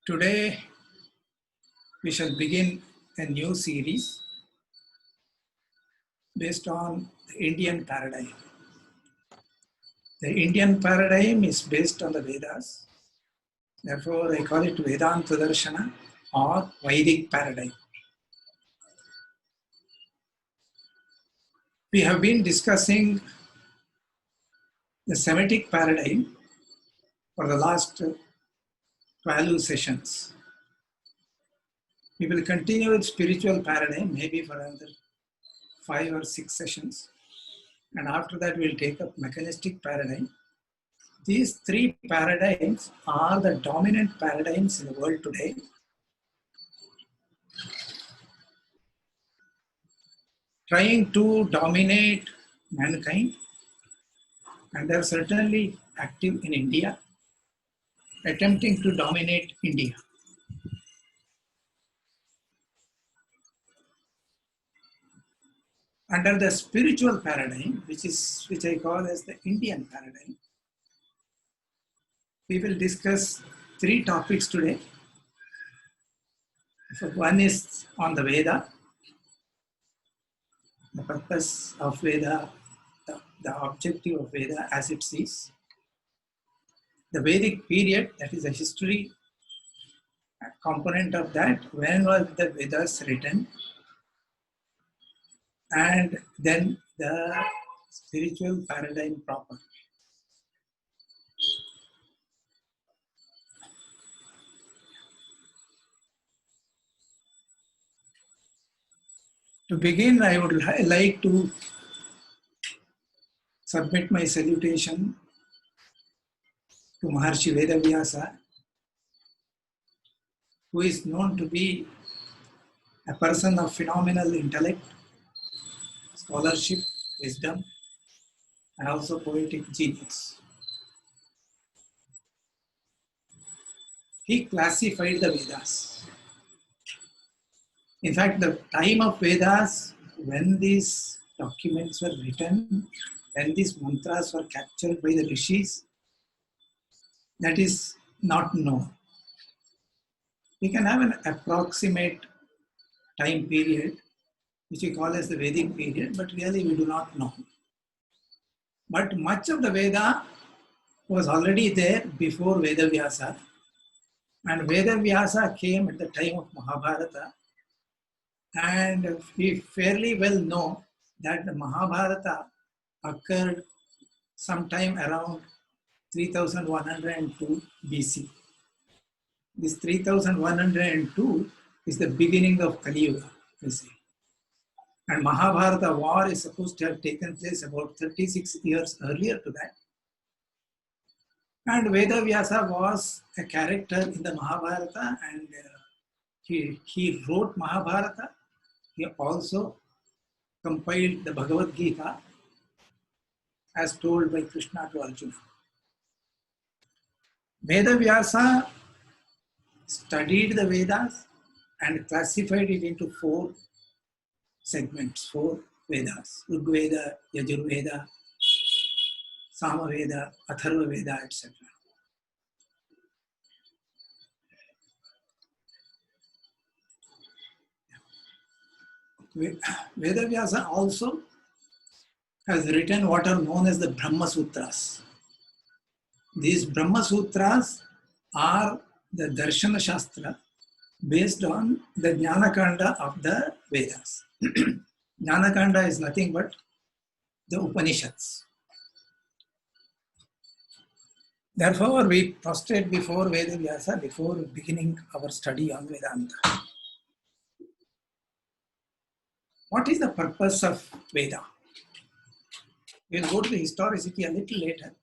Today, we shall begin a new series based on the Indian paradigm. The Indian paradigm is based on the Vedas. Therefore, I call it Vedanta Darshana or Vedic paradigm. We have been discussing the Semitic paradigm for the last 12 sessions. We will continue with spiritual paradigm maybe for another 5 or 6 sessions. And after that, we'll take up mechanistic paradigm. These three paradigms are the dominant paradigms in the world today. Trying to dominate mankind, and they are certainly active in India, attempting to dominate India. Under the spiritual paradigm, which I call as the Indian paradigm, we will discuss 3 topics today. So one is on the Veda, the purpose of Veda, the objective of Veda as it sees. The Vedic period, that is a history component of that, when was the Vedas written, and then the spiritual paradigm proper. To begin, I would like to submit my salutation to Maharshi Vedavyasa, who is known to be a person of phenomenal intellect, scholarship, wisdom, and also poetic genius. He classified the Vedas. In fact, the time of Vedas, when these documents were written, when these mantras were captured by the rishis, that is not known. We can have an approximate time period, which we call as the Vedic period, but really we do not know. But much of the Veda was already there before Vedavyasa, and Vedavyasa came at the time of Mahabharata, and we fairly well know that the Mahabharata occurred sometime around 3102 BC. This 3102 is the beginning of Kali Yuga, we say. And Mahabharata war is supposed to have taken place about 36 years earlier to that. And Vedavyasa was a character in the Mahabharata, and he wrote Mahabharata. He also compiled the Bhagavad Gita as told by Krishna to Arjuna. Vedavyasa studied the Vedas and classified it into 4 segments, 4 Vedas: Rigveda, Yajurveda, Samaveda, Atharva Veda, etc. Vedavyasa also has written what are known as the Brahma Sutras. These Brahma Sutras are the Darshana Shastra based on the Jnanakanda of the Vedas. Jnanakanda is nothing but the Upanishads. Therefore, we prostrate before Vedavyasa before beginning our study on Vedanta. What is the purpose of Veda? We will go to the historicity a little later,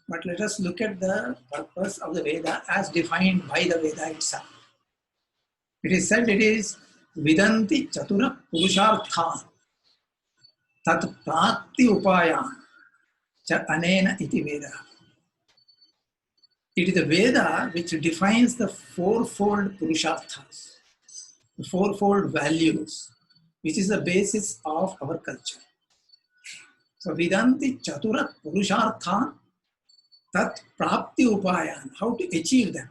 but let us look at the purpose of the Veda as defined by the Veda itself. It is said it is Vidanti Chatura Purusharthan Tat Prakti Upayan Cha Anena Iti Veda. It is the Veda which defines the 4-fold Purusharthas, the 4-fold values, which is the basis of our culture. So Vidanti Chatura Purusharthan Tat Prapti Upayan, how to achieve them.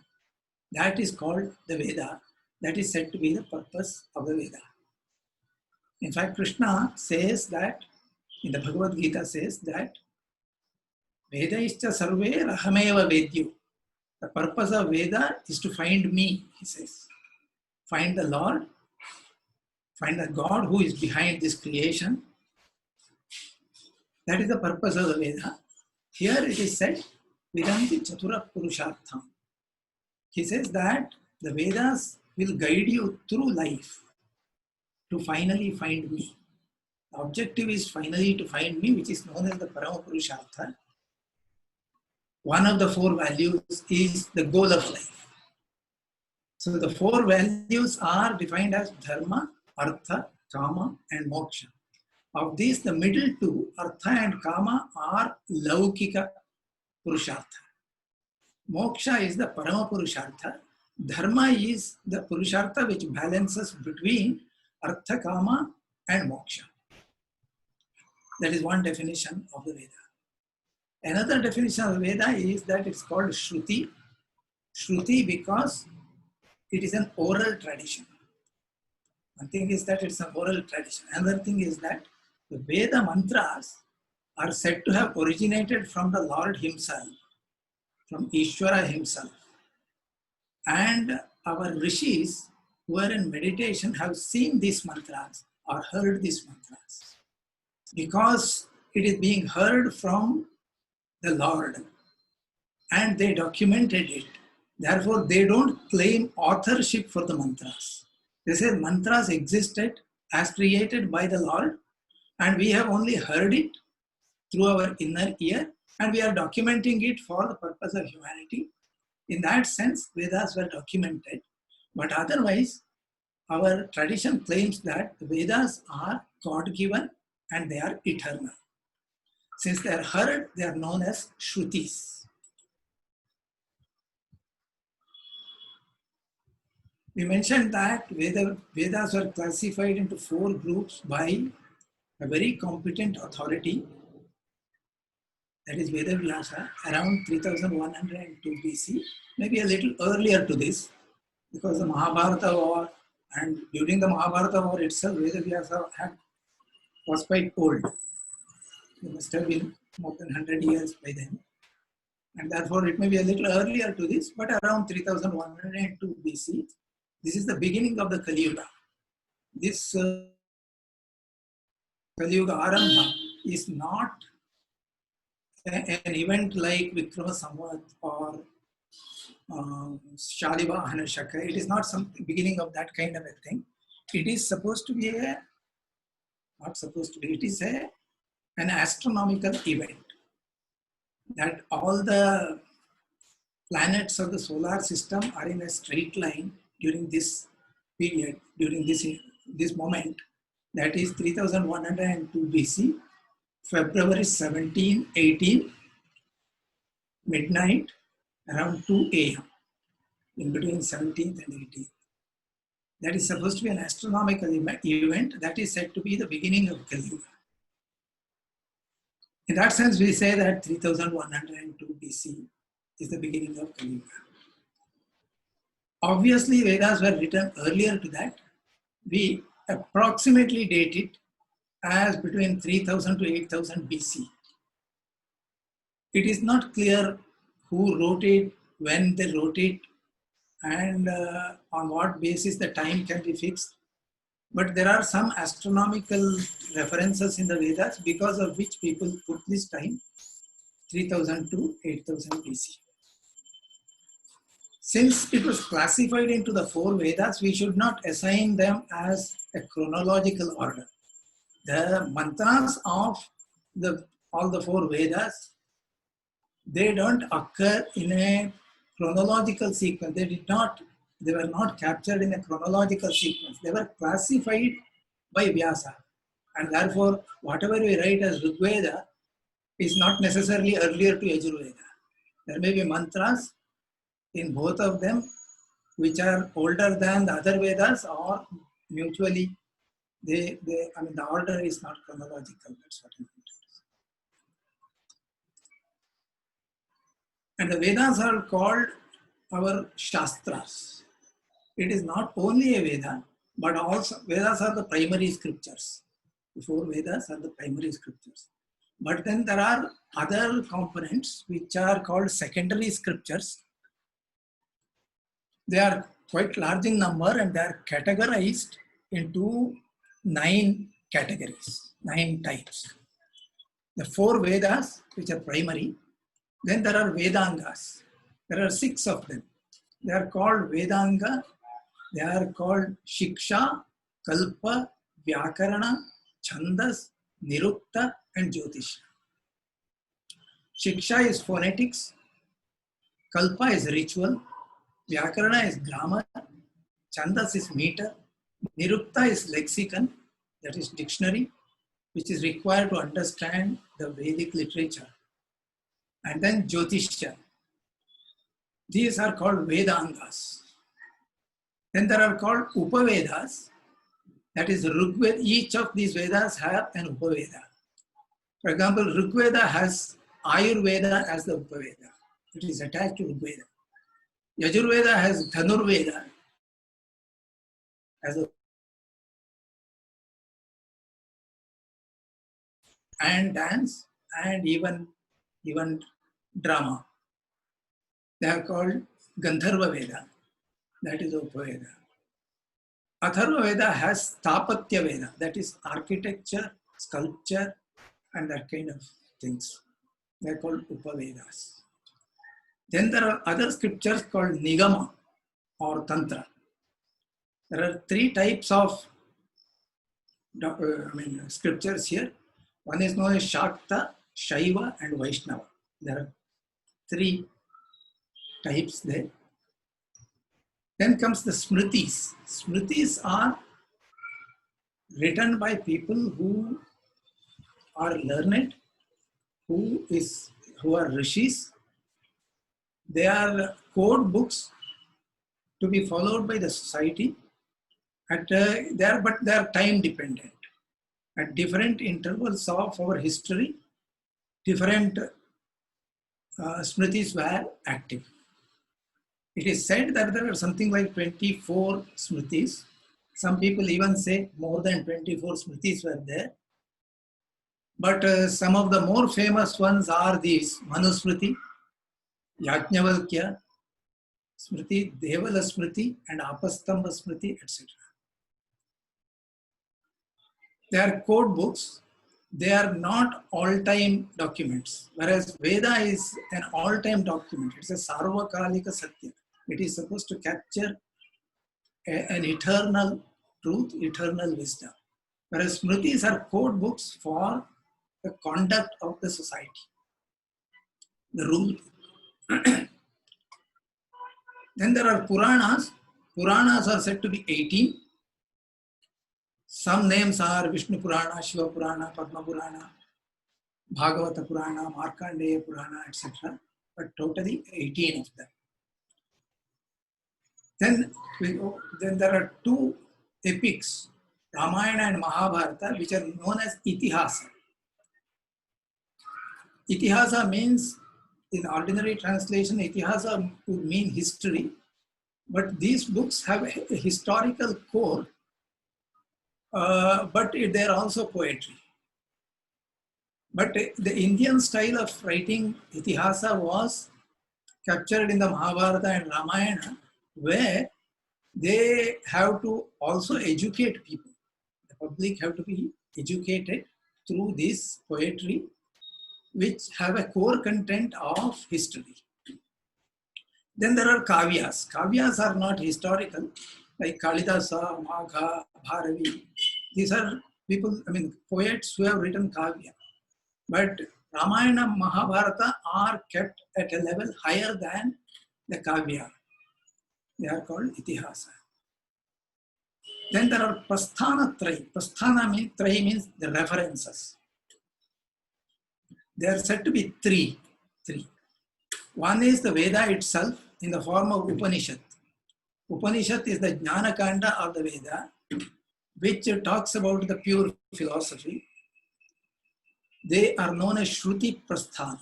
That is called the Veda. That is said to be the purpose of the Veda. In fact, Krishna says that, in the Bhagavad Gita says that, Vedaischa sarve rahameva vedyu. The purpose of Veda is to find me, he says. Find the Lord, find the God who is behind this creation. That is the purpose of the Veda. Here it is said, Vidanti Chatura Purushartham. He says that the Vedas will guide you through life to finally find me. The objective is finally to find me, which is known as the Parama Purushartha. One of the four values is the goal of life. So the four values are defined as Dharma, Artha, Kama, and Moksha. Of these, the middle two, Artha and Kama, are Laukika Purushartha. Moksha is the Parama Purushartha. Dharma is the Purushartha which balances between Artha, Kama, and Moksha. That is one definition of the Veda. Another definition of the Veda is that it's called Shruti. Shruti because it is an oral tradition. One thing is that it's an oral tradition. Another thing is that the Veda mantras are said to have originated from the Lord himself, from Ishvara himself. And our rishis who are in meditation have seen these mantras or heard these mantras. Because it is being heard from the Lord and they documented it. Therefore, they don't claim authorship for the mantras. They say mantras existed as created by the Lord and we have only heard it through our inner ear and we are documenting it for the purpose of humanity. In that sense, Vedas were documented. But otherwise, our tradition claims that the Vedas are God-given and they are eternal. Since they are heard, they are known as Shrutis. We mentioned that Vedas were classified into four groups by a very competent authority, that is Veda Vyasa, around 3102 BC, maybe a little earlier to this, because the Mahabharata war, and during the Mahabharata war itself, Veda Vyasa was quite old. It must have been more than 100 years by then. And therefore, it may be a little earlier to this, but around 3102 BC, this is the beginning of the Kali Yuga. This Kali Yuga Arambha is not an event like Vikrama Samvat or Shalivahana Shaka. It is not some beginning of that kind of a thing. It is supposed to be it is an astronomical event that all the planets of the solar system are in a straight line during this period, during this moment, that is 3102 BC, February 17, 18, midnight, around 2 a.m., in between 17th and 18th. That is supposed to be an astronomical event that is said to be the beginning of Kali Yuga. In that sense, we say that 3102 BC is the beginning of Kali Yuga. Obviously, Vedas were written earlier to that. We approximately date it as between 3000 to 8000 BC. It is not clear who wrote it, when they wrote it, and on what basis the time can be fixed. But there are some astronomical references in the Vedas because of which people put this time 3000 to 8000 BC. Since it was classified into the four Vedas, we should not assign them as a chronological order. The mantras of all the four Vedas, they don't occur in a chronological sequence. They were not captured in a chronological sequence. They were classified by Vyasa. And therefore, whatever we write as Rigveda is not necessarily earlier to Yajurveda. There may be mantras in both of them which are older than the other Vedas, or mutually the order is not chronological. That's what I mean. And the Vedas are called our Shastras. It is not only a Veda, but also Vedas are the primary scriptures. The four Vedas are the primary scriptures. But then there are other components which are called secondary scriptures. They are quite large in number and they are categorized into 9 categories, 9 types. The 4 Vedas, which are primary. Then there are Vedangas. There are 6 of them. They are called Vedanga. They are called Shiksha, Kalpa, Vyakarana, Chandas, Nirukta, and Jyotish. Shiksha is phonetics. Kalpa is ritual. Vyakarana is grammar. Chandas is meter. Nirukta is lexicon, that is dictionary, which is required to understand the Vedic literature. And then Jyotishya. These are called Vedangas. Then there are called Upavedas. That is Rigveda. Each of these Vedas have an Upaveda. For example, Rigveda has Ayurveda as the Upaveda. It is attached to Rigveda. Yajurveda has Dhanurveda as a and dance and even drama. They are called Gandharva Veda. That is Upaveda. Atharva Veda has Sthapatya Veda. That is architecture, sculpture, and that kind of things. They are called Upavedas. Then there are other scriptures called Nigama or Tantra. There are 3 types of scriptures here. One is known as Shakta, Shaiva, and Vaishnava. There are 3 types there. Then comes the Smritis. Smritis are written by people who are learned, who are rishis. They are code books to be followed by the society. But they are time dependent. At different intervals of our history, different Smritis were active. It is said that there are something like 24 Smritis. Some people even say more than 24 Smritis were there. But some of the more famous ones are these: Manusmriti, Yajnavalkya Smriti, Devala Smriti, and Apastamba Smriti, etc. They are code books. They are not all-time documents, whereas Veda is an all-time document. It's a Sarvakalika Satya. It is supposed to capture an eternal truth, eternal wisdom. Whereas Smritis are code books for the conduct of the society, the rule. Then there are Puranas. Puranas are said to be 18. Some names are Vishnu Purana, Shiva Purana, Padma Purana, Bhagavata Purana, Markandeya Purana, etc. But totally 18 of them. Then there are 2 epics, Ramayana and Mahabharata, which are known as Itihasa. Itihasa means, in ordinary translation, Itihasa would mean history. But these books have a historical core, but they are also poetry. But the Indian style of writing Itihasa was captured in the Mahabharata and Ramayana, where they have to also educate people. The public have to be educated through this poetry, which have a core content of history. Then there are Kavyas. Kavyas are not historical, like Kalidasa, Magha, Bharavi. These are people, poets who have written Kavya. But Ramayana and Mahabharata are kept at a level higher than the Kavya. They are called Itihasa. Then there are Prasthana Trayi. Prasthana Trayi means the references. They are said to be three. One is the Veda itself in the form of Upanishad. Upanishad is the Jnana Kanda of the Veda, which talks about the pure philosophy. They are known as Shruti Prasthana.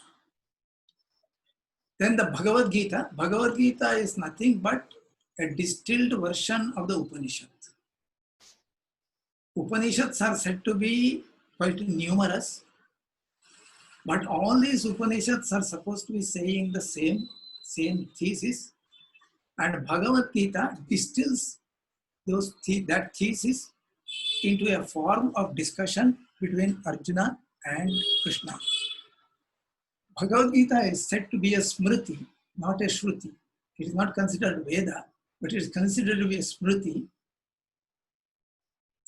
Then the Bhagavad Gita. Bhagavad Gita is nothing but a distilled version of the Upanishads. Upanishads are said to be quite numerous, but all these Upanishads are supposed to be saying the same thesis, and Bhagavad Gita distills that thesis into a form of discussion between Arjuna and Krishna. Bhagavad Gita is said to be a Smriti, not a Shruti. It is not considered Veda, but it is considered to be a Smriti.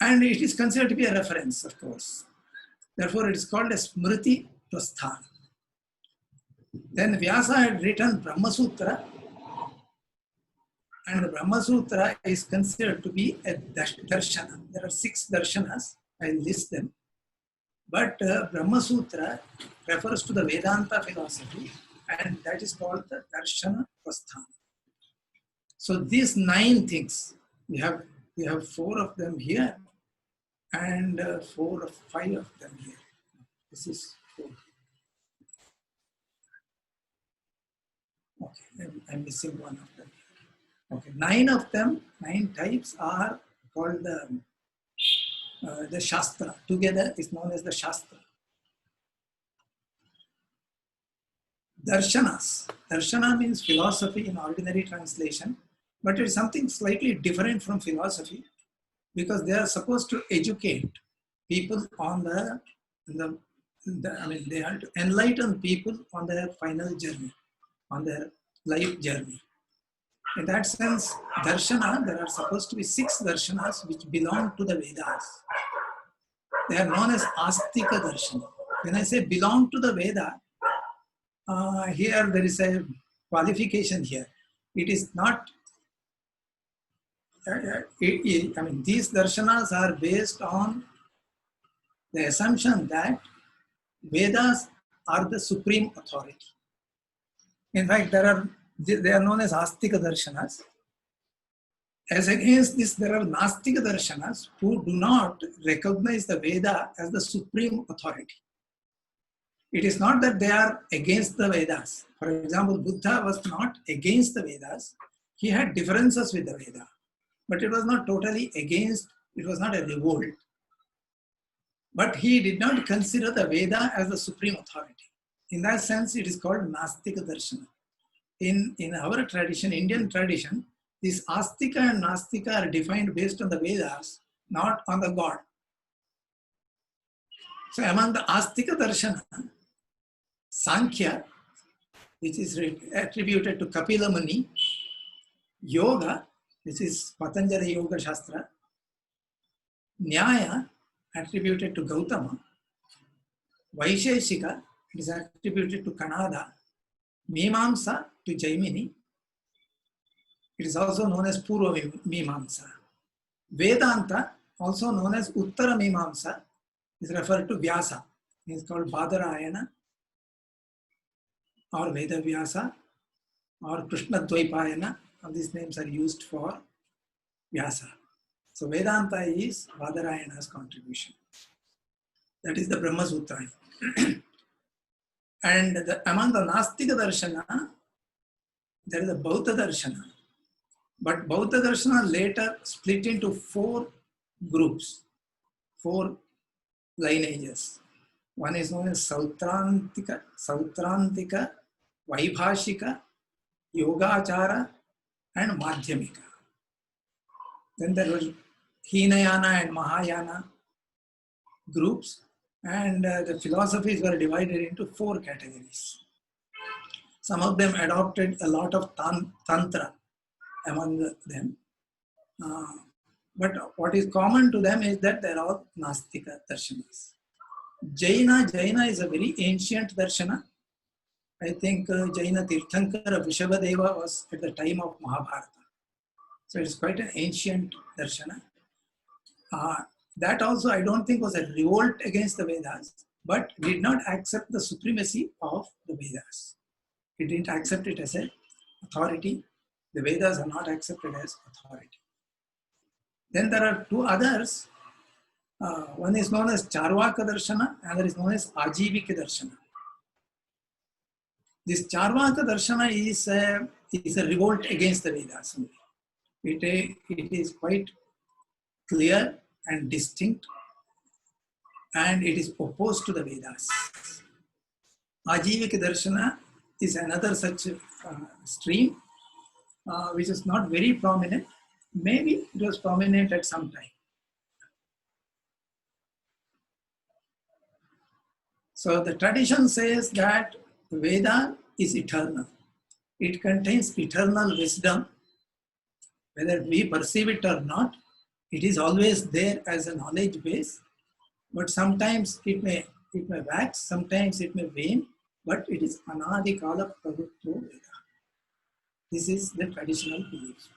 And it is considered to be a reference, of course. Therefore, it is called a Smriti Prasthana. Then Vyasa had written Brahma Sutra, and the Brahma Sutra is considered to be a darshana. There are 6 darshanas, I list them. But Brahma Sutra refers to the Vedanta philosophy, and that is called the Darshana Prasthana. So these 9 things, we have 4 of them here, and 4 or 5 of them here. This is 4. Okay, I'm missing one of them. Okay, 9 of them, 9 types are called the Shastra. Together is known as the Shastra. Darshanas. Darshana means philosophy in ordinary translation, but it is something slightly different from philosophy because they are supposed to educate people on they have to enlighten people on their final journey, on their life journey. In that sense, darshana, there are supposed to be 6 darshanas which belong to the Vedas. They are known as Astika Darshana. When I say belong to the Veda, here there is a qualification here. It is not, these darshanas are based on the assumption that Vedas are the supreme authority. In fact, they are known as Astika Darshanas. As against this, there are Nastika Darshanas who do not recognize the Veda as the supreme authority. It is not that they are against the Vedas. For example, Buddha was not against the Vedas. He had differences with the Veda, but it was not totally against, it was not a revolt. But he did not consider the Veda as the supreme authority. In that sense, it is called Nastika Darshana. In our tradition, Indian tradition, these Astika and Nastika are defined based on the Vedas, not on the God. So among the Astika Darshana, Sankhya, which is attributed to Kapila Muni, Yoga, which is Patanjali Yoga Shastra, Nyaya, attributed to Gautama, Vaisheshika, it is attributed to Kanada, Mimamsa to Jaimini. It is also known as Purva Mimamsa. Vedanta, also known as Uttara Mimamsa, is referred to Vyasa. It is called Badarayana or Veda Vyasa or Krishna Dvaipayana. All these names are used for Vyasa. So Vedanta is Badarayana's contribution. That is the Brahma Sutra. And among the Nastika Darshana, there is a Bauddha Darshana. But Bauddha Darshana later split into 4 groups, 4 lineages. One is known as Sautrantika, Vaibhashika, Yogachara, and Madhyamika. Then there was Hinayana and Mahayana groups, and the philosophies were divided into 4 categories. Some of them adopted a lot of Tantra among them. But what is common to them is that they are all Nastika Darshanas. Jaina is a very ancient Darshana. I think Jaina Tirthankara Vrishabhadeva was at the time of Mahabharata. So it's quite an ancient Darshana. That also I don't think was a revolt against the Vedas, but did not accept the supremacy of the Vedas. It didn't accept it as an authority. The Vedas are not accepted as authority. Then there are 2 others. One is known as Charvaka Darshana, another is known as Ajivika Darshana. This Charvaka Darshana is a revolt against the Vedas. It is quite clear and distinct, and it is opposed to the Vedas. Ajivika Darshana is another such stream which is not very prominent. Maybe it was prominent at some time. So the tradition says that Veda is eternal. It contains eternal wisdom. Whether we perceive it or not, it is always there as a knowledge base. But sometimes it may wax, sometimes it may wane, but it is Anadi Kala Pravutro Veda. This is the traditional belief.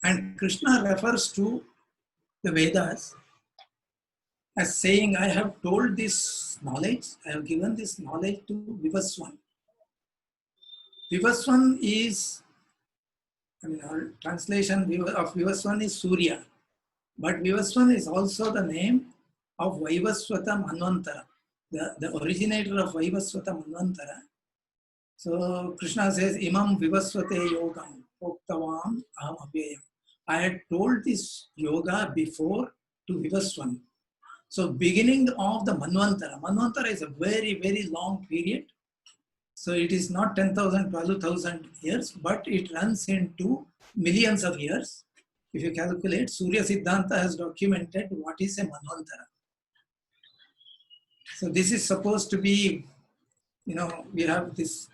And Krishna refers to the Vedas as saying, I have told this knowledge, I have given this knowledge to Vivaswan. Vivaswan is, our translation of Vivaswan is Surya. But Vivaswan is also the name of Vaivaswata Manvantara, the originator of Vaivaswata Manvantara. So Krishna says, Imam Vivaswate Yogam, Poktavam Aham Abhyayam. I had told this yoga before to Vivaswan. So beginning of the Manvantara. Manvantara is a very, very long period. So it is not 10,000, 12,000 years, but it runs into millions of years. If you calculate, Surya Siddhanta has documented what is a Manvantara. So this is supposed to be, we have this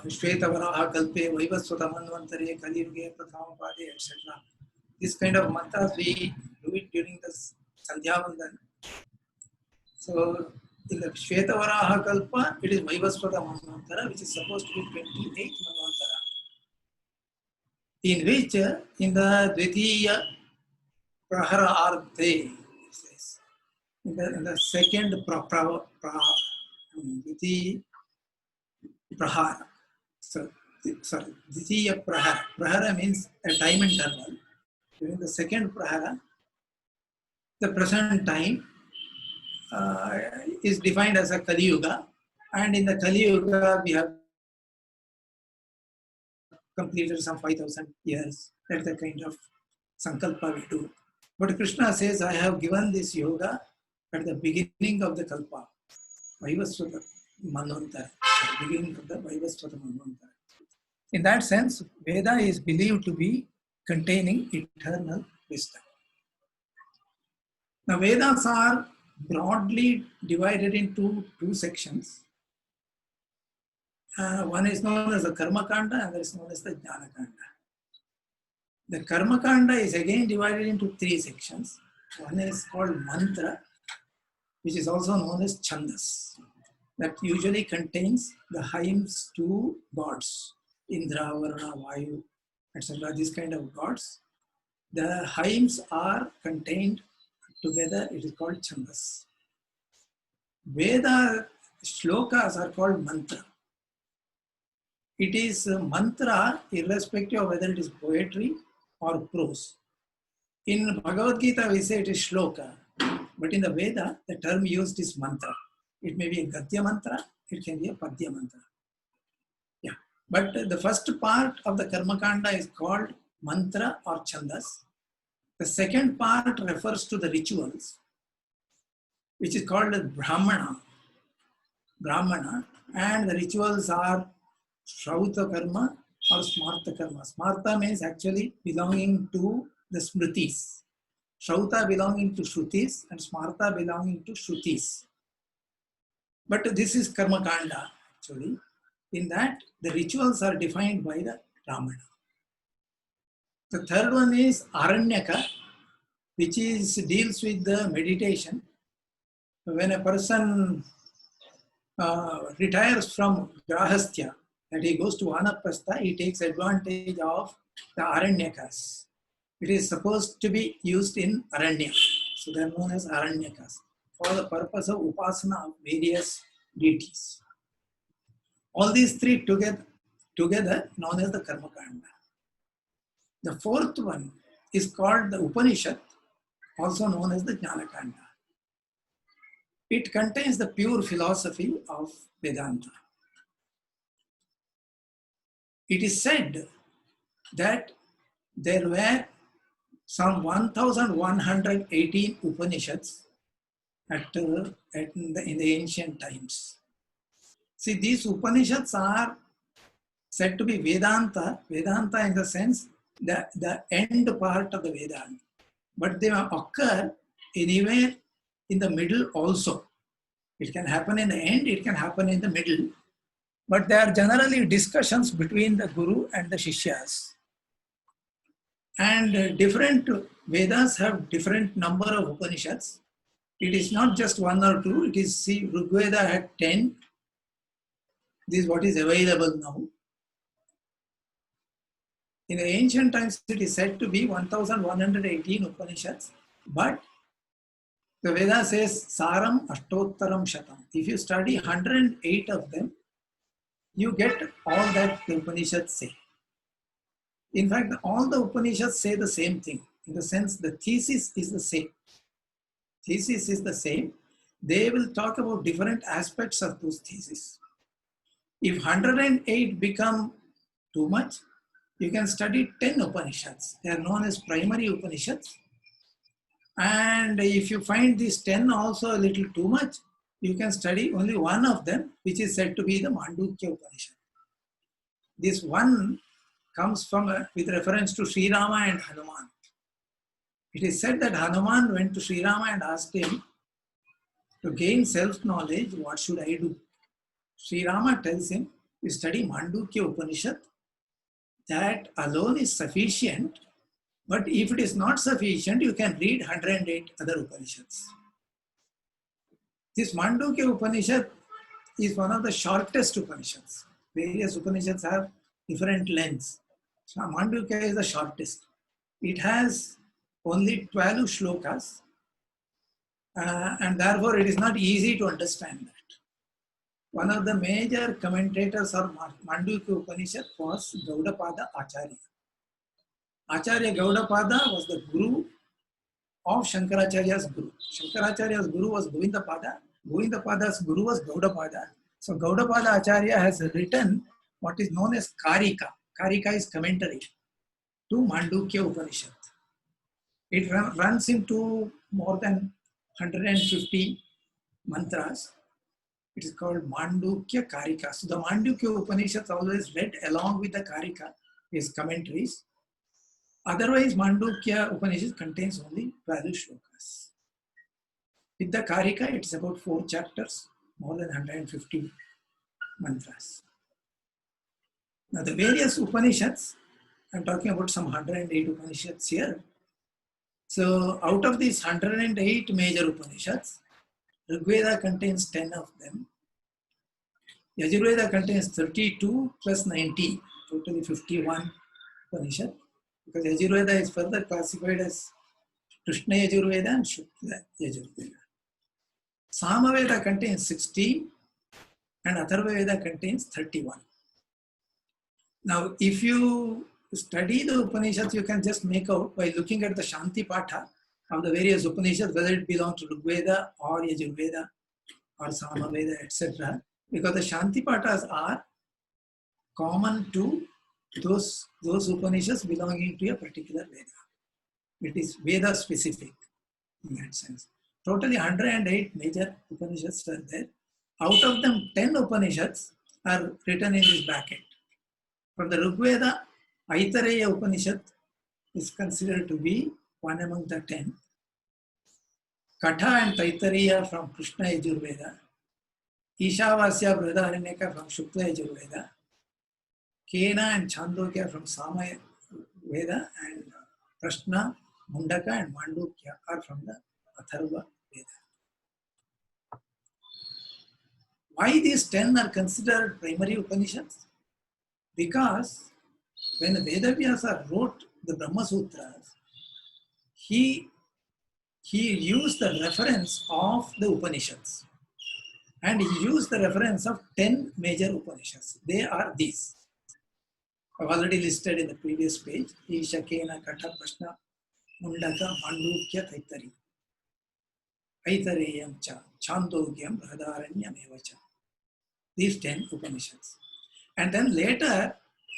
Shweta Varaha Kalpe, Vaivaswata Manvantare, Kali Yuge, Pradhamapade, etc. This kind of mantras we do it during the Sandhya Vandan. So in the Shweta Varaha Kalpa, it is Vaivaswata Manvantara, which is supposed to be 28th Manvantara. In which, in the Dvitiya Prahara Ardhe, in the second Prahara. So, sorry, Dvitiya Prahara. Prahara means a time interval. During the second Prahara, the present time is defined as a Kali Yuga. And in the Kali Yuga, we have completed some 5,000 years. That's the kind of sankalpa we do. But Krishna says, I have given this yoga at the beginning of the Kalpa, Vaivaswata Manvantara, beginning of the Vaivaswata Manvantara. In that sense, Veda is believed to be containing eternal wisdom. Now, Vedas are broadly divided into two sections. One is known as the Karma Kanda, and other is known as the Jnana Kanda. The Karma Kanda is again divided into three sections. One is called Mantra, which is also known as Chandas, that usually contains the hymns to gods, Indra, Varuna, Vayu, etc. These kind of gods. The hymns are contained together, it is called Chandas. Veda shlokas are called mantra. It is mantra irrespective of whether it is poetry or prose. In Bhagavad Gita, we say it is shloka, but in the Veda, the term used is mantra. It may be a Gadya mantra, it can be a Padya mantra. Yeah, but the first part of the Karma Kanda is called mantra or Chandas. The second part refers to the rituals, which is called Brahmana, and the rituals are Shrauta Karma or Smarta Karma. Smarta means actually belonging to the Smritis. Shrauta belonging to Shrutis and Smarta belonging to Shrutis. But this is Karma Kanda actually. In that, the rituals are defined by the Brahmana. The third one is Aranyaka, which deals with the meditation. When a person retires from Grahastya, that he goes to Vanaprastha, he takes advantage of the Aranyakas. It is supposed to be used in Aranya. So they are known as Aranyakas for the purpose of Upasana of various deities. All these three together known as the Karma Kanda. The fourth one is called the Upanishad, also known as the Jnana Kanda. It contains the pure philosophy of Vedanta. It is said that there were some 1118 Upanishads in the ancient times. See, these Upanishads are said to be Vedanta, Vedanta in the sense the end part of the Vedanta. But they occur anywhere in the middle also. It can happen in the end, it can happen in the middle. But they are generally discussions between the Guru and the Shishyas. And different Vedas have different number of Upanishads. It is not just one or two. It is, see, Rigveda had 10. This is what is available now. In the ancient times, it is said to be 1118 Upanishads. But the Veda says Saram Ashtottaram Shatam. If you study 108 of them, you get all that the Upanishads say. In fact, all the Upanishads say the same thing. In the sense, the thesis is the same. Thesis is the same. They will talk about different aspects of those theses. If 108 become too much, you can study 10 Upanishads. They are known as primary Upanishads. And if you find these 10 also a little too much, you can study only one of them, which is said to be the Mandukya Upanishad. This one comes from with reference to Sri Rama and Hanuman. It is said that Hanuman went to Sri Rama and asked him, to gain self-knowledge, what should I do? Sri Rama tells him, you study Mandukya Upanishad. That alone is sufficient. But if it is not sufficient, you can read 108 other Upanishads. This Mandukya Upanishad is one of the shortest Upanishads. Various Upanishads have different lengths. So Mandukya is the shortest. It has only 12 shlokas, and therefore it is not easy to understand that. One of the major commentators of Mandukya Upanishad was Gaudapada Acharya. Acharya Gaudapada was the guru of Shankaracharya's guru. Shankaracharya's guru was Govindapada. Govindapada's guru was Gaudapada. So Gaudapada Acharya has written what is known as Karika. Karika is commentary to Mandukya Upanishad. It runs into more than 150 mantras. It is called Mandukya Karika. So the Mandukya Upanishad is always read along with the Karika, his commentaries. Otherwise, Mandukya Upanishad contains only 12 shlokas. With the Karika, it's about 4 chapters, more than 150 mantras. Now, the various Upanishads, I'm talking about some 108 Upanishads here. So, out of these 108 major Upanishads, Rigveda contains 10 of them. Yajurveda contains 32 plus 19, totally 51 Upanishad. Because Yajurveda is further classified as Krishna Yajurveda and Shukla Yajurveda. Samaveda contains 16 and Atharva Veda contains 31. Now, if you study the Upanishads, you can just make out by looking at the Shanti Patha of the various Upanishads, whether it belongs to Rigveda or Yajurveda or Samaveda, etc. Because the Shanti Pathas are common to those Upanishads belonging to a particular Veda. It is Veda specific in that sense. Totally 108 major Upanishads are there. Out of them, 10 Upanishads are written in this bracket. From the Rigveda, Aitareya Upanishad is considered to be one among the 10. Katha and Taittiriya from Krishna Yajurveda. Ishavasya Brihadaranyaka from Shukla Yajurveda. Kena and Chandogya from Sama Veda, and Prashna, Mundaka and Mandukya are from the Atharva Veda. Why these 10 are considered primary Upanishads? Because when Vedavyasa wrote the Brahma Sutras, he used the reference of the Upanishads. And he used the reference of 10 major Upanishads. They are these. I've already listed in the previous page. Isha, Kena, Katha, Prashna, Mundaka, Mandukya, Taittiriya. Aitareyam cha, Chandogyam, Bhadaranyam evacha. These 10 Upanishads. And then later,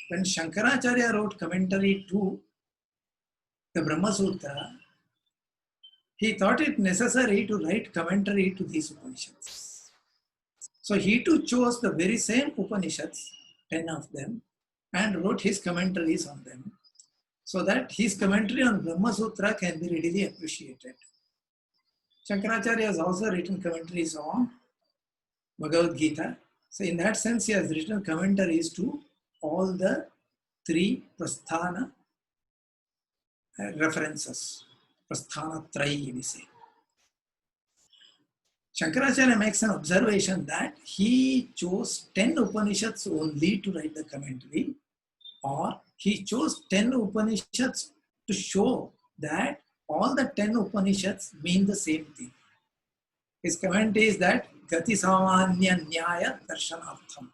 when Shankaracharya wrote commentary to the Brahma Sutra, he thought it necessary to write commentary to these Upanishads. So he too chose the very same Upanishads, 10 of them, and wrote his commentaries on them, so that his commentary on Brahma Sutra can be readily appreciated. Shankaracharya has also written commentaries on Bhagavad Gita. So in that sense, he has written commentaries to all the 3 Prasthana references. Prasthana Trayi, we say. Shankaracharya makes an observation that he chose 10 Upanishads only to write the commentary, or he chose 10 Upanishads to show that all the 10 Upanishads mean the same thing. His comment is that Gati Samanya Nyaya Darshanartham.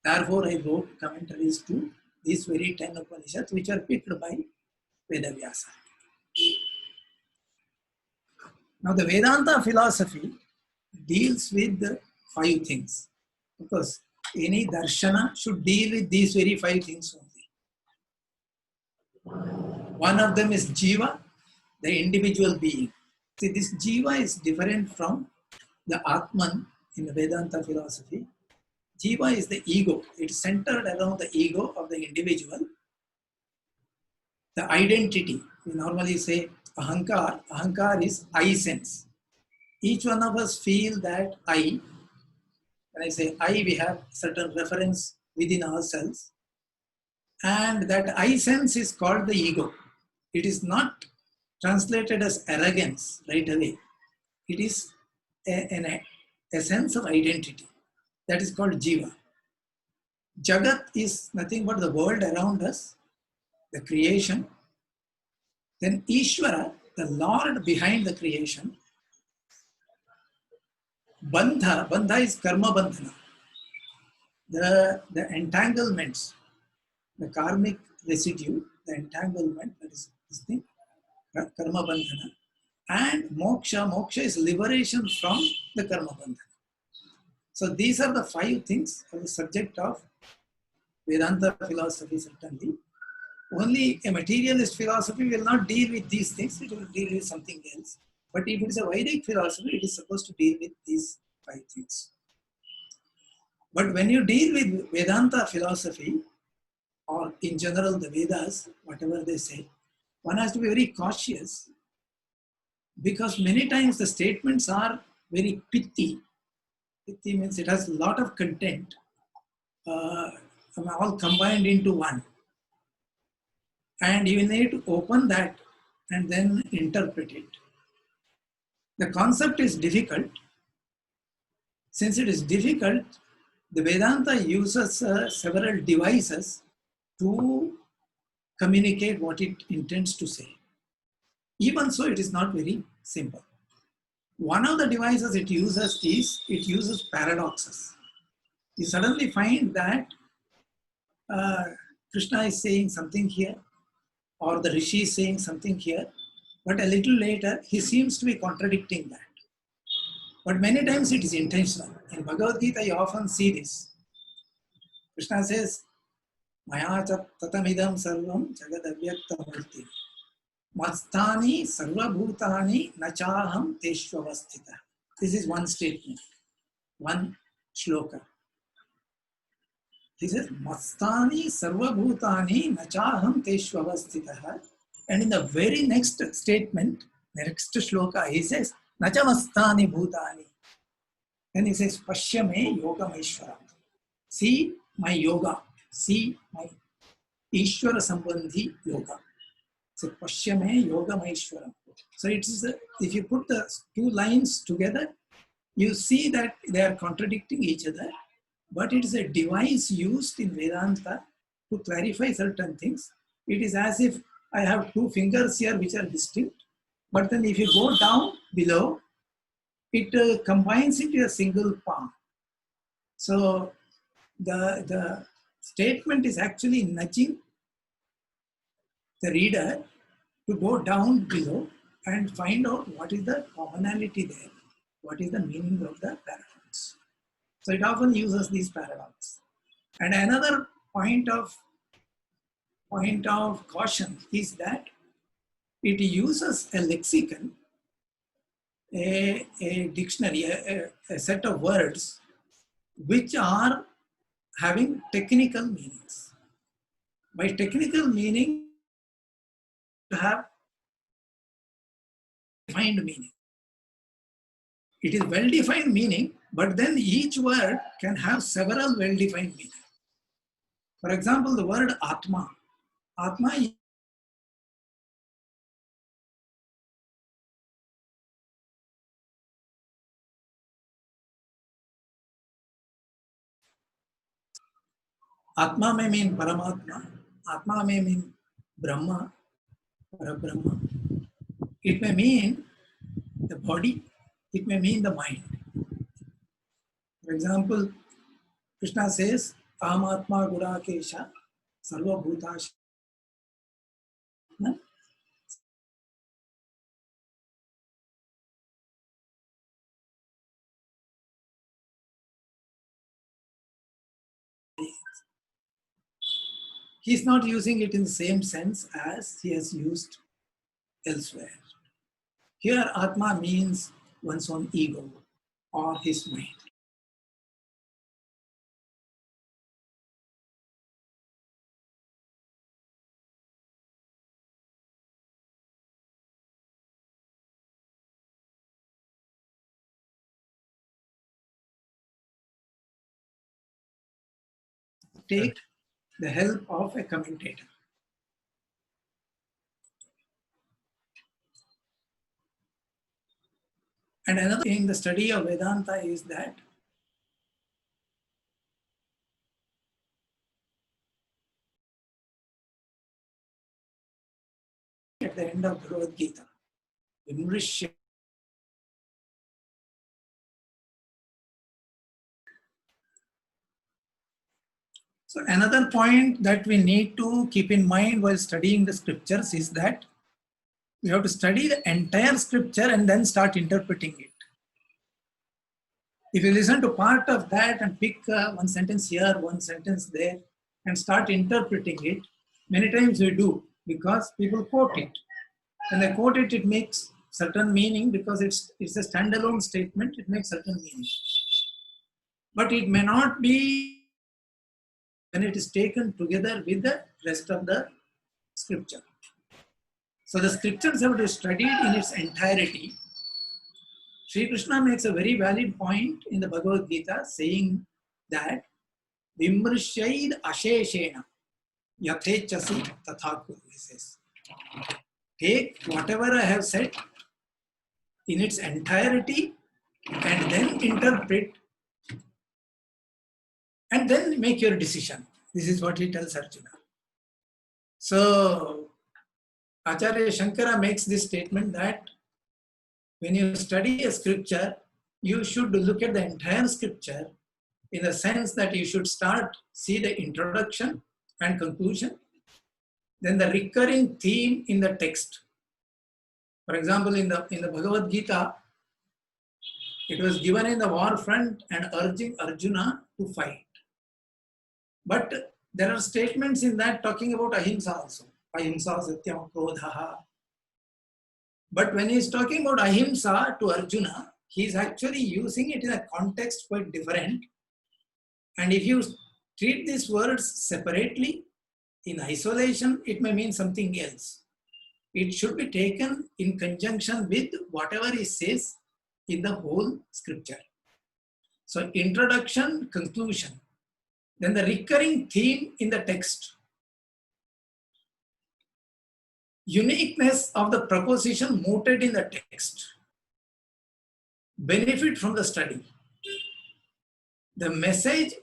Therefore, I wrote commentaries to these very 10 Upanishads, which are picked by Vedavyasa. Now, the Vedanta philosophy deals with the 5 things, because any darshana should deal with these very 5 things only. One of them is Jiva, the individual being. See, this Jiva is different from the Atman in the Vedanta philosophy. Jiva is the ego. It's centered around the ego of the individual. The identity, we normally say Ahankar. Ahankar is I sense. Each one of us feel that I, when I say I, we have certain reference within ourselves. And that I sense is called the ego. It is not translated as arrogance right away. It is a sense of identity. That is called Jiva. Jagat is nothing but the world around us, the creation. Then Ishvara, the Lord behind the creation. Bandha, bandha is karma bandhana. The entanglements, the karmic residue, the entanglement, that is this thing, karma bandhana. And moksha, moksha is liberation from the karma bandhana. So these are the 5 things of the subject of Vedanta philosophy, certainly. Only a materialist philosophy will not deal with these things, it will deal with something else. But if it is a Vedic philosophy, it is supposed to deal with these 5 things. But when you deal with Vedanta philosophy, or in general the Vedas, whatever they say, one has to be very cautious, because many times the statements are very pithy. Pithy means it has a lot of content, all combined into one. And you need to open that and then interpret it. The concept is difficult. Since it is difficult, the Vedanta uses several devices to communicate what it intends to say. Even so, it is not very simple. One of the devices it uses paradoxes. You suddenly find that Krishna is saying something here, or the Rishi is saying something here, but a little later he seems to be contradicting that. But many times it is intentional. In Bhagavad Gita, you often see this. Krishna says, Maya tatamidam sarvam jagadavyaktamurti. Mastani sarvabhutani nachaham teshvavasthita. This is one statement, one shloka. He says, Mastani sarvabhutani nachaham teshvavasthita. And in the very next statement, the next shloka, he says, Nachamastani bhutani. Then he says, Pashyame yoga maishvara. See my yoga. See my Ishvara Sambandhi yoga. So Pashyame yoga maishvara. So it is if you put the 2 lines together, you see that they are contradicting each other. But it is a device used in Vedanta to clarify certain things. It is as if I have 2 fingers here which are distinct. But then if you go down below, it combines into a single palm. So the statement is actually nudging the reader to go down below and find out what is the commonality there, what is the meaning of the paradox. So it often uses these paradox. And another point of caution is that it uses a lexicon, a dictionary, a set of words which are having technical meanings. By technical meaning, you have defined meaning. It is well-defined meaning, but then each word can have several well-defined meanings. For example, the word Atma. Atma is Atma may mean Paramatma. Atma may mean Brahma, Parabrahma. It may mean the body. It may mean the mind. For example, Krishna says, Aham Atma Gurakesha Sarva Bhutasha. He's not using it in the same sense as he has used elsewhere. Here, Atma means one's own ego or his mind. Take the help of a commentator. And another thing in the study of Vedanta is that at the end of Bhagavad Gita, Vimrishya. So another point that we need to keep in mind while studying the scriptures is that we have to study the entire scripture and then start interpreting it. If you listen to part of that and pick one sentence here, one sentence there, and start interpreting it, many times we do because people quote it. When they quote it, it makes certain meaning because it's a standalone statement, it makes certain meaning. But it may not be when it is taken together with the rest of the scripture. So the scriptures have to be studied in its entirety. Sri Krishna makes a very valid point in the Bhagavad Gita saying that Vimrishaid Asheshena Yathechasi Tathakur, he says. Take whatever I have said in its entirety and then interpret and then make your decision. This is what he tells Arjuna. So Acharya Shankara makes this statement that when you study a scripture, you should look at the entire scripture in the sense that you should see the introduction and conclusion, then the recurring theme in the text. For example, in the Bhagavad Gita, it was given in the war front and urging Arjuna to fight. But there are statements in that talking about ahimsa also. Ahimsa satyam krodhaha. But when he is talking about ahimsa to Arjuna, he is actually using it in a context quite different. And if you treat these words separately, in isolation, it may mean something else. It should be taken in conjunction with whatever he says in the whole scripture. So introduction, conclusion. Then the recurring theme in the text. Uniqueness of the proposition mooted in the text. Benefit from the study. The message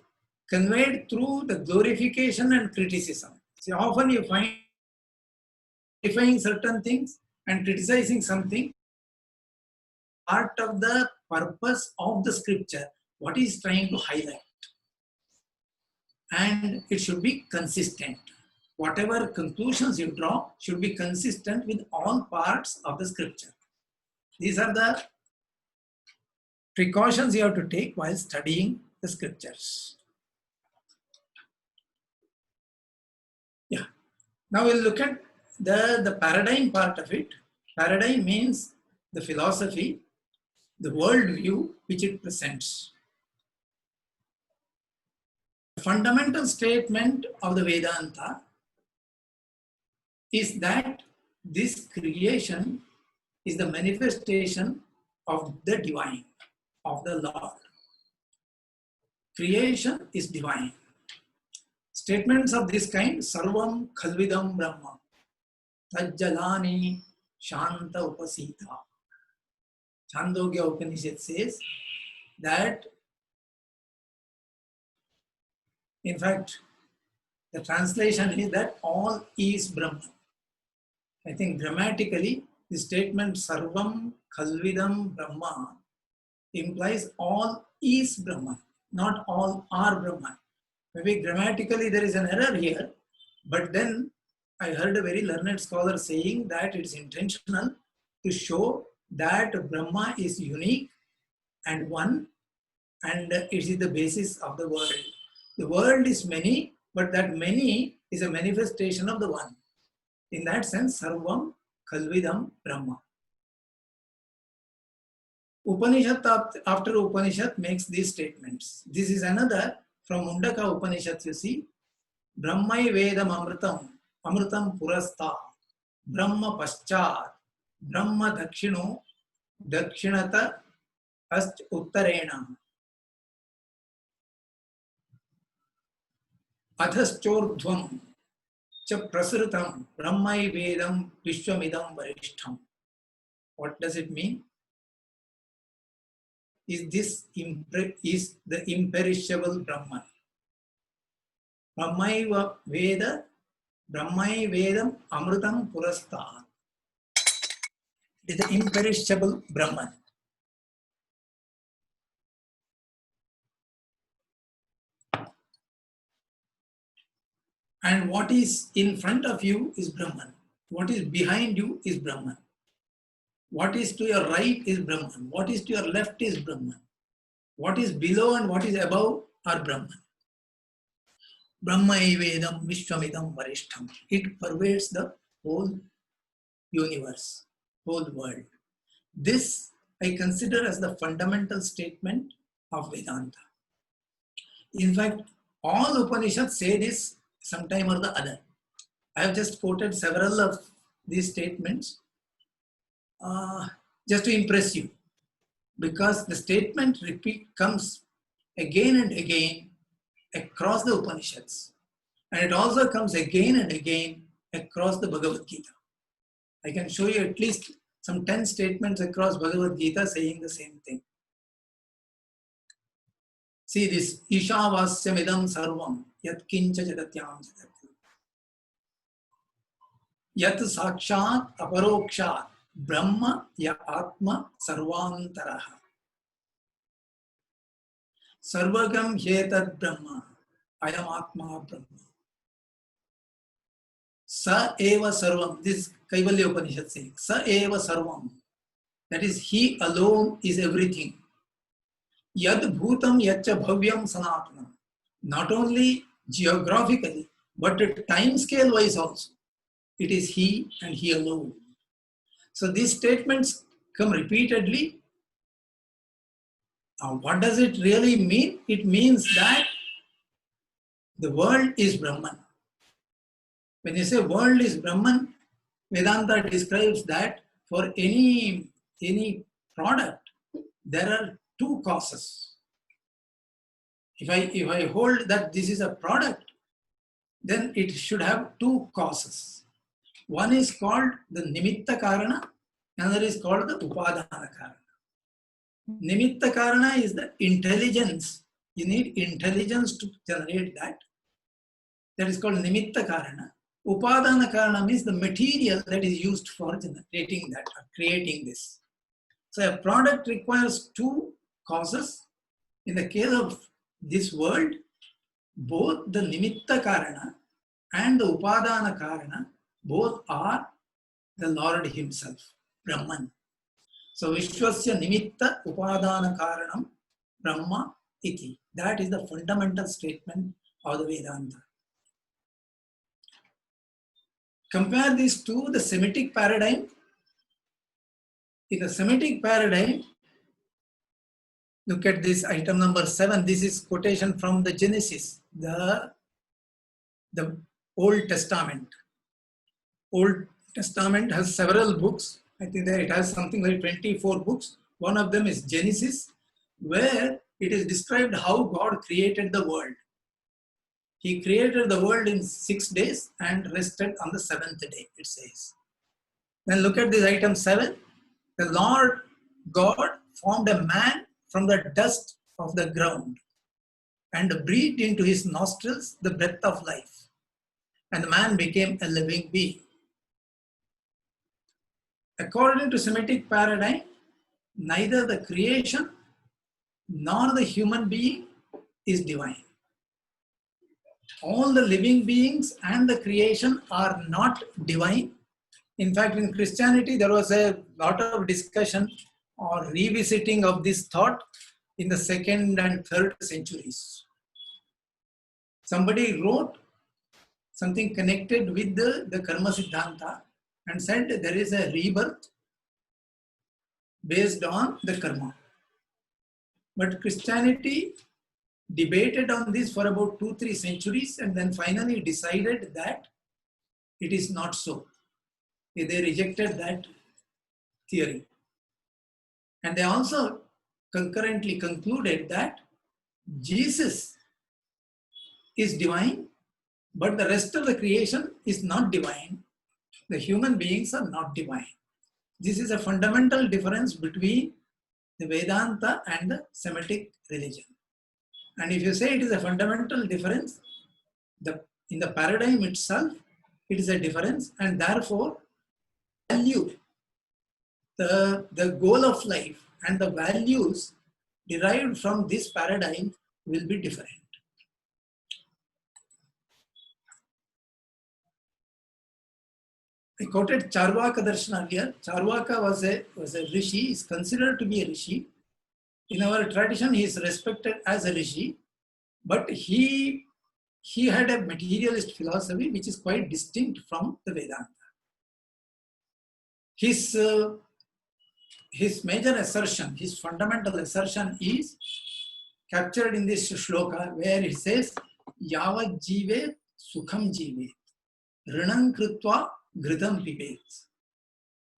conveyed through the glorification and criticism. See, often you find defining certain things and criticizing something part of the purpose of the scripture, what is trying to highlight. And it should be consistent. whatever conclusions you draw should be consistent with all parts of the scripture. These are the precautions you have to take while studying the scriptures. Yeah. Now we'll look at the paradigm part of it. Paradigm means the philosophy, the worldview which it presents. The fundamental statement of the Vedanta is that this creation is the manifestation of the divine, of the Lord. Creation is divine. Statements of this kind, Sarvam Khalvidam Brahma, Tajjalani Shanta Upasita. Chandogya Upanishad says that, in fact, the translation is that all is Brahman. I think grammatically, the statement Sarvam Khalvidam Brahma implies all is Brahman, not all are Brahman. Maybe grammatically there is an error here, but then I heard a very learned scholar saying that it's intentional to show that Brahma is unique and one, and it is the basis of the world. The world is many, but that many is a manifestation of the one. In that sense, Sarvam Khalvidam Brahma. Upanishad after Upanishad makes these statements. This is another from Mundaka Upanishad, you see. Brahmai Vedam Amritam, Amritam Purasta, Brahma Paschat, Brahma Dakshino, Dakshinata Ast Uttarena. Adhaschordhvam cha prasrutam Brahmai Vedam Vishwamidam Varishtham. What does it mean? Is the imperishable Brahman. Brahmai Vedam Amritam Purasta. It is the imperishable Brahman. And what is in front of you is Brahman. What is behind you is Brahman. What is to your right is Brahman. What is to your left is Brahman. What is below and what is above are Brahman. Brahma Vedam Vishwamidam Varishtham. It pervades the whole universe, whole world. This I consider as the fundamental statement of Vedanta. In fact, all Upanishads say this sometime or the other. I have just quoted several of these statements just to impress you, because the statement comes again and again across the Upanishads, and it also comes again and again across the Bhagavad Gita. I can show you at least some 10 statements across Bhagavad Gita saying the same thing. See this, Ishavasyamidam sarvam yat kincha jagatyam jagat. Yat sakshat aparokshat Brahma ya Atma Sarvantaraha. Sarvagam Hetad Brahma. Ayam Atma Brahma. Sa Eva Sarvam. This is Kaivalya Upanishad saying. Sa Eva Sarvam. That is, he alone is everything. Yad Bhutam Yacha Bhavyam Sanatanam. Not only geographically, but time scale wise also. It is he and he alone. So these statements come repeatedly. What does it really mean? It means that the world is Brahman. When you say world is Brahman, Vedanta describes that for any product, there are two causes. If I hold that this is a product, then it should have two causes. One is called the Nimitta Karana, another is called the Upadana Karana. Nimitta Karana is the intelligence. You need intelligence to generate that. That is called Nimitta Karana. Upadana Karana means the material that is used for generating that or creating this. So a product requires two causes. In the case of this world, both the Nimitta Karana and the Upadana Karana, both are the Lord Himself, Brahman. So Vishwasya Nimitta Upadana Karanam Brahma Iti. That is the fundamental statement of the Vedanta. Compare this to the Semitic paradigm. In the Semitic paradigm, look at this item number 7. This is quotation from the Genesis, the Old Testament. Old Testament has several books. I think that it has something like 24 books. One of them is Genesis, where it is described how God created the world. He created the world in 6 days and rested on the 7th day, it says. Then look at this item 7. The Lord God formed a man from the dust of the ground and breathed into his nostrils the breath of life. And the man became a living being. According to Semitic paradigm, neither the creation nor the human being is divine. All the living beings and the creation are not divine. In fact, in Christianity, there was a lot of discussion or revisiting of this thought in the 2nd and 3rd centuries. Somebody wrote something connected with the Karma Siddhanta and said there is a rebirth based on the karma. But Christianity debated on this for about 2-3 centuries and then finally decided that it is not so. They rejected that theory. And they also concurrently concluded that Jesus is divine, but the rest of the creation is not divine. The human beings are not divine. This is a fundamental difference between the Vedanta and the Semitic religion. And if you say it is a fundamental difference, in the paradigm itself, it is a difference, and therefore value, the goal of life and the values derived from this paradigm will be different. I quoted Charvaka Darshan earlier. Charvaka was a rishi, is considered to be a rishi. In our tradition, he is respected as a rishi, but he had a materialist philosophy which is quite distinct from the Vedanta. His major assertion, his fundamental assertion is captured in this shloka where it says, Yavad jive sukham jive, rinam krutva ghritam pibet.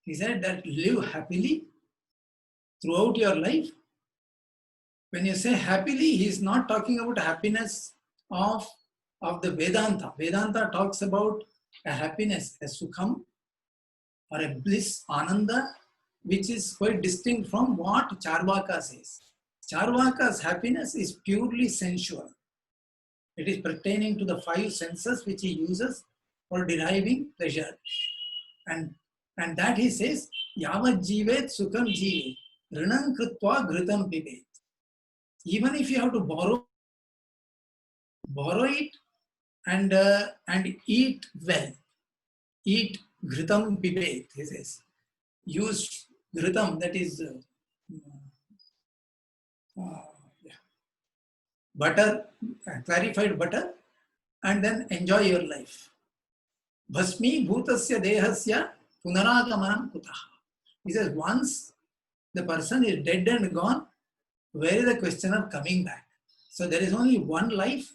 He said that live happily throughout your life. When you say happily, he is not talking about happiness of the Vedanta. Vedanta talks about a happiness, a sukham or a bliss, ananda, which is quite distinct from what Charvaka says. Charvaka's happiness is purely sensual. It is pertaining to the 5 senses which he uses for deriving pleasure. And that he says, Yavad jivet sukham jive, rinam krutva ghritam pibet. Even if you have to borrow it and eat well. Eat ghritam pibet, he says. Use ghritam, that is butter, clarified butter, and then enjoy your life. Bhasmi bhutasya dehasya punaragamanam kutaha. He says, once the person is dead and gone, where is the question of coming back? So there is only one life.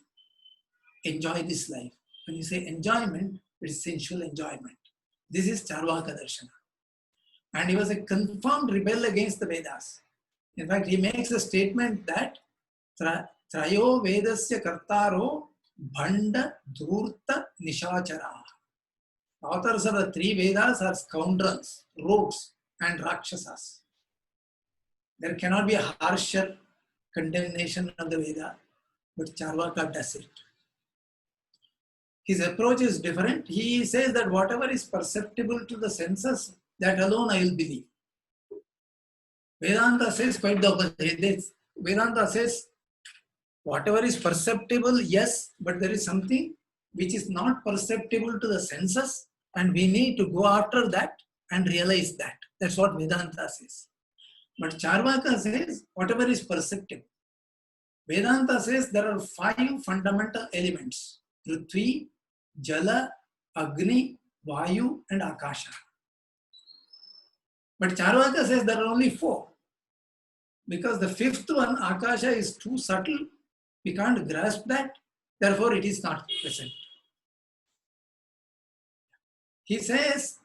Enjoy this life. When you say enjoyment, it is sensual enjoyment. This is Charvaka Darshana. And he was a confirmed rebel against the Vedas. In fact, he makes a statement that Trayo Vedasya Kartaro Bhanda Dhurta Nishachara. Authors of the 3 Vedas are scoundrels, rogues, and Rakshasas. There cannot be a harsher condemnation of the Veda, but Charvaka does it. His approach is different. He says that whatever is perceptible to the senses, that alone I will believe. Vedanta says quite the opposite. Vedanta says whatever is perceptible, yes, but there is something which is not perceptible to the senses, and we need to go after that and realize that. That's what Vedanta says. But Charvaka says whatever is perceptible. Vedanta says there are 5 fundamental elements: Prithvi, Jala, Agni, Vayu, and Akasha. But Charvaka says there are only 4. Because the 5th one, Akasha, is too subtle. We can't grasp that. Therefore, it is not present. He says,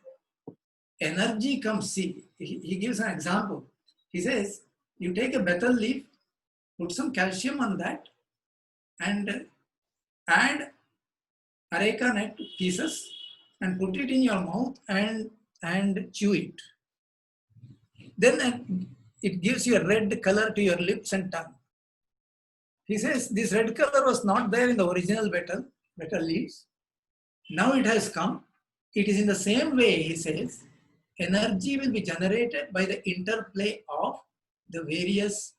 energy comes, see, he gives an example. He says, you take a betel leaf, put some calcium on that, and add areca nut pieces and put it in your mouth and chew it. Then it gives you a red color to your lips and tongue. He says this red color was not there in the original betel leaves. Now it has come. It is in the same way, he says, energy will be generated by the interplay of the various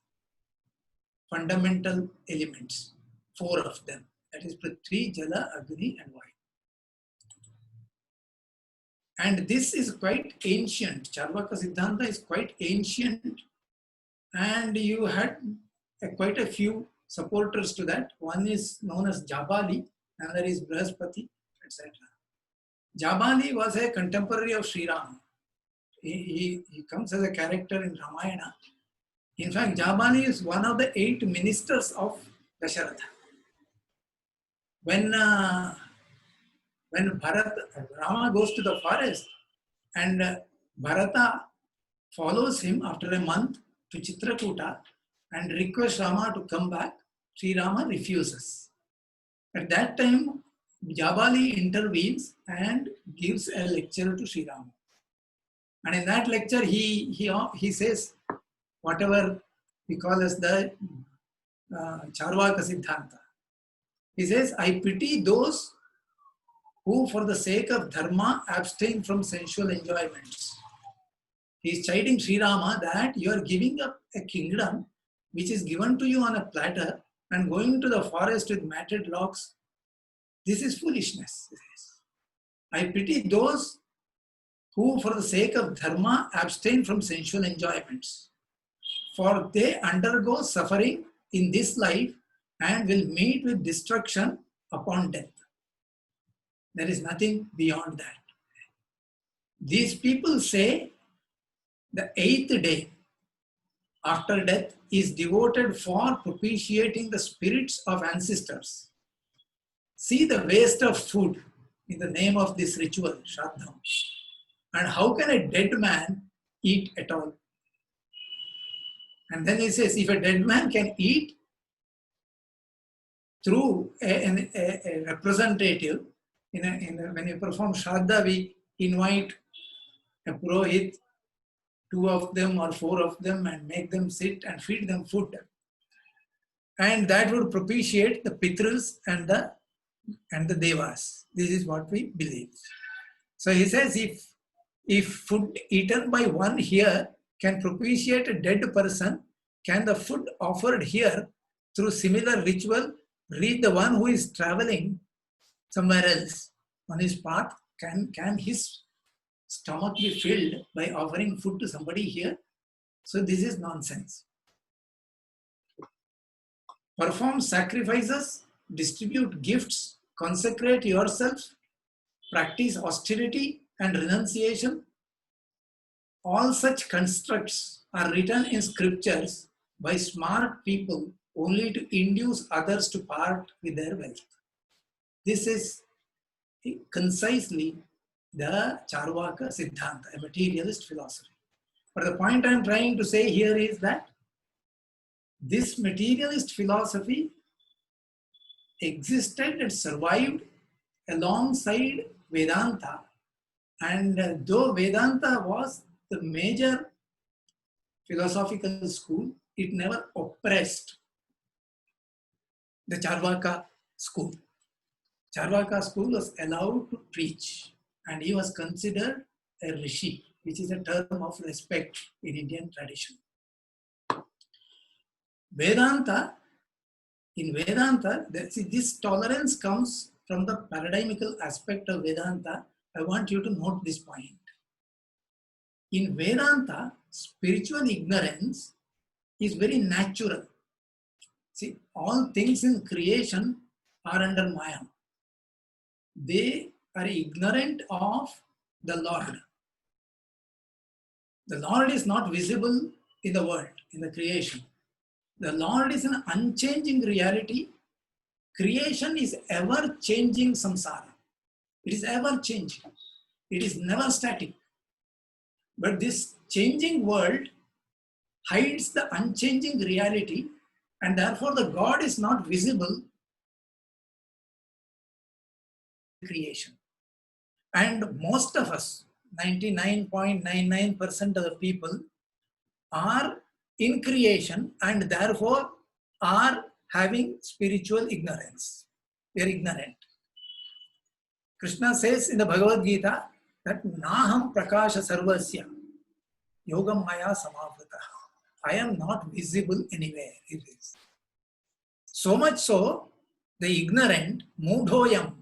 fundamental elements, 4 of them. That is Prithvi, Jala, Agni, and Vayu. And this is quite ancient. Charvaka Siddhanta is quite ancient. And you had quite a few supporters to that. One is known as Jabali, another is Brahaspati, etc. Jabali was a contemporary of Sri Rama. He comes as a character in Ramayana. In fact, Jabali is one of the 8 ministers of Dasharatha. When Rama goes to the forest and Bharata follows him after a month to Chitrakuta and requests Rama to come back, Sri Rama refuses. At that time, Jabali intervenes and gives a lecture to Sri Rama. And in that lecture, he says whatever we call as the Charvaka Siddhanta. He says, I pity those who for the sake of dharma abstain from sensual enjoyments. He is chiding Sri Rama that you are giving up a kingdom which is given to you on a platter and going to the forest with matted locks. This is foolishness. I pity those who for the sake of dharma abstain from sensual enjoyments, for they undergo suffering in this life and will meet with destruction upon death. There is nothing beyond that. These people say the 8th day after death is devoted for propitiating the spirits of ancestors. See the waste of food in the name of this ritual, Shraddham. And how can a dead man eat at all? And then he says, if a dead man can eat through a representative, when you perform Shraddha, we invite a Purohit, 2 of them or 4 of them, and make them sit and feed them food. And that would propitiate the Pitras and the Devas. This is what we believe. So he says, if food eaten by one here can propitiate a dead person, can the food offered here through similar ritual reach the one who is traveling somewhere else on his path? Can his stomach be filled by offering food to somebody here? So this is nonsense. Perform sacrifices, distribute gifts, consecrate yourself, practice austerity and renunciation. All such constructs are written in scriptures by smart people only to induce others to part with their wealth. This is concisely the Charvaka Siddhanta, a materialist philosophy. But the point I'm trying to say here is that this materialist philosophy existed and survived alongside Vedanta. And though Vedanta was the major philosophical school, it never oppressed the Charvaka school. Charvaka school was allowed to preach, and he was considered a rishi, which is a term of respect in Indian tradition. In Vedanta, this tolerance comes from the paradigmical aspect of Vedanta, I want you to note this point. In Vedanta, spiritual ignorance is very natural. See, all things in creation are under Maya. They are ignorant of the Lord. The Lord is not visible in the world, in the creation. The Lord is an unchanging reality. Creation is ever changing samsara. It is ever changing. It is never static. But this changing world hides the unchanging reality, and therefore the God is not visible in creation. And most of us, 99.99% of the people, are in creation and therefore are having spiritual ignorance. We are ignorant. Krishna says in the Bhagavad Gita that Naham Prakasha Sarvasya Yogam Maya Samavata. I am not visible anywhere. It is. So much so, the ignorant, Mudhoyam,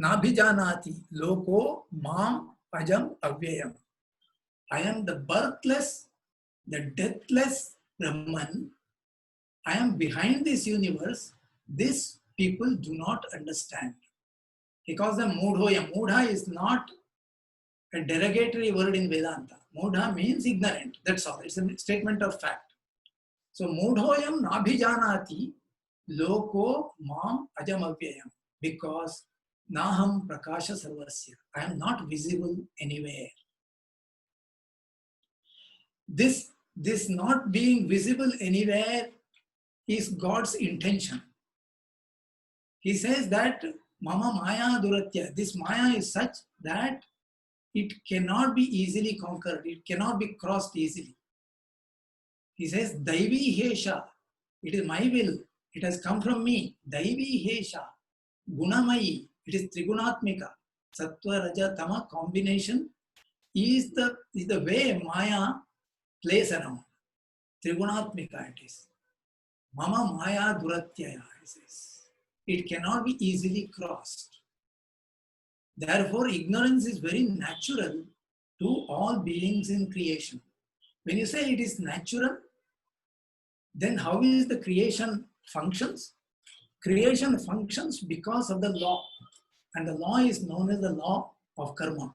Nabhijanati, Loko, Mam, Ajam, Avyayam. I am the birthless, the deathless Brahman. I am behind this universe. This people do not understand. He calls them Mudhoyam. Mudha is not a derogatory word in Vedanta. Mudha means ignorant. That's all. It's a statement of fact. So Mudhoyam Nabhijanati Loko Mam Ajam Avyayam. Because Naham Prakasha Sarvasya. I am not visible anywhere. This not being visible anywhere is God's intention. He says that Mama Maya Duratya, this Maya is such that it cannot be easily conquered. It cannot be crossed easily. He says, Daivi Hesha, it is my will. It has come from me. Daivi Hesha, Gunamayi, it is Trigunatmika. Sattva, Raja, Tama combination is the way Maya plays around. Trigunatmika it is. Mama Maya Duratyaya, he says. It cannot be easily crossed. Therefore, ignorance is very natural to all beings in creation. When you say it is natural, then how is the creation functions? Creation functions because of the law. And the law is known as the law of karma.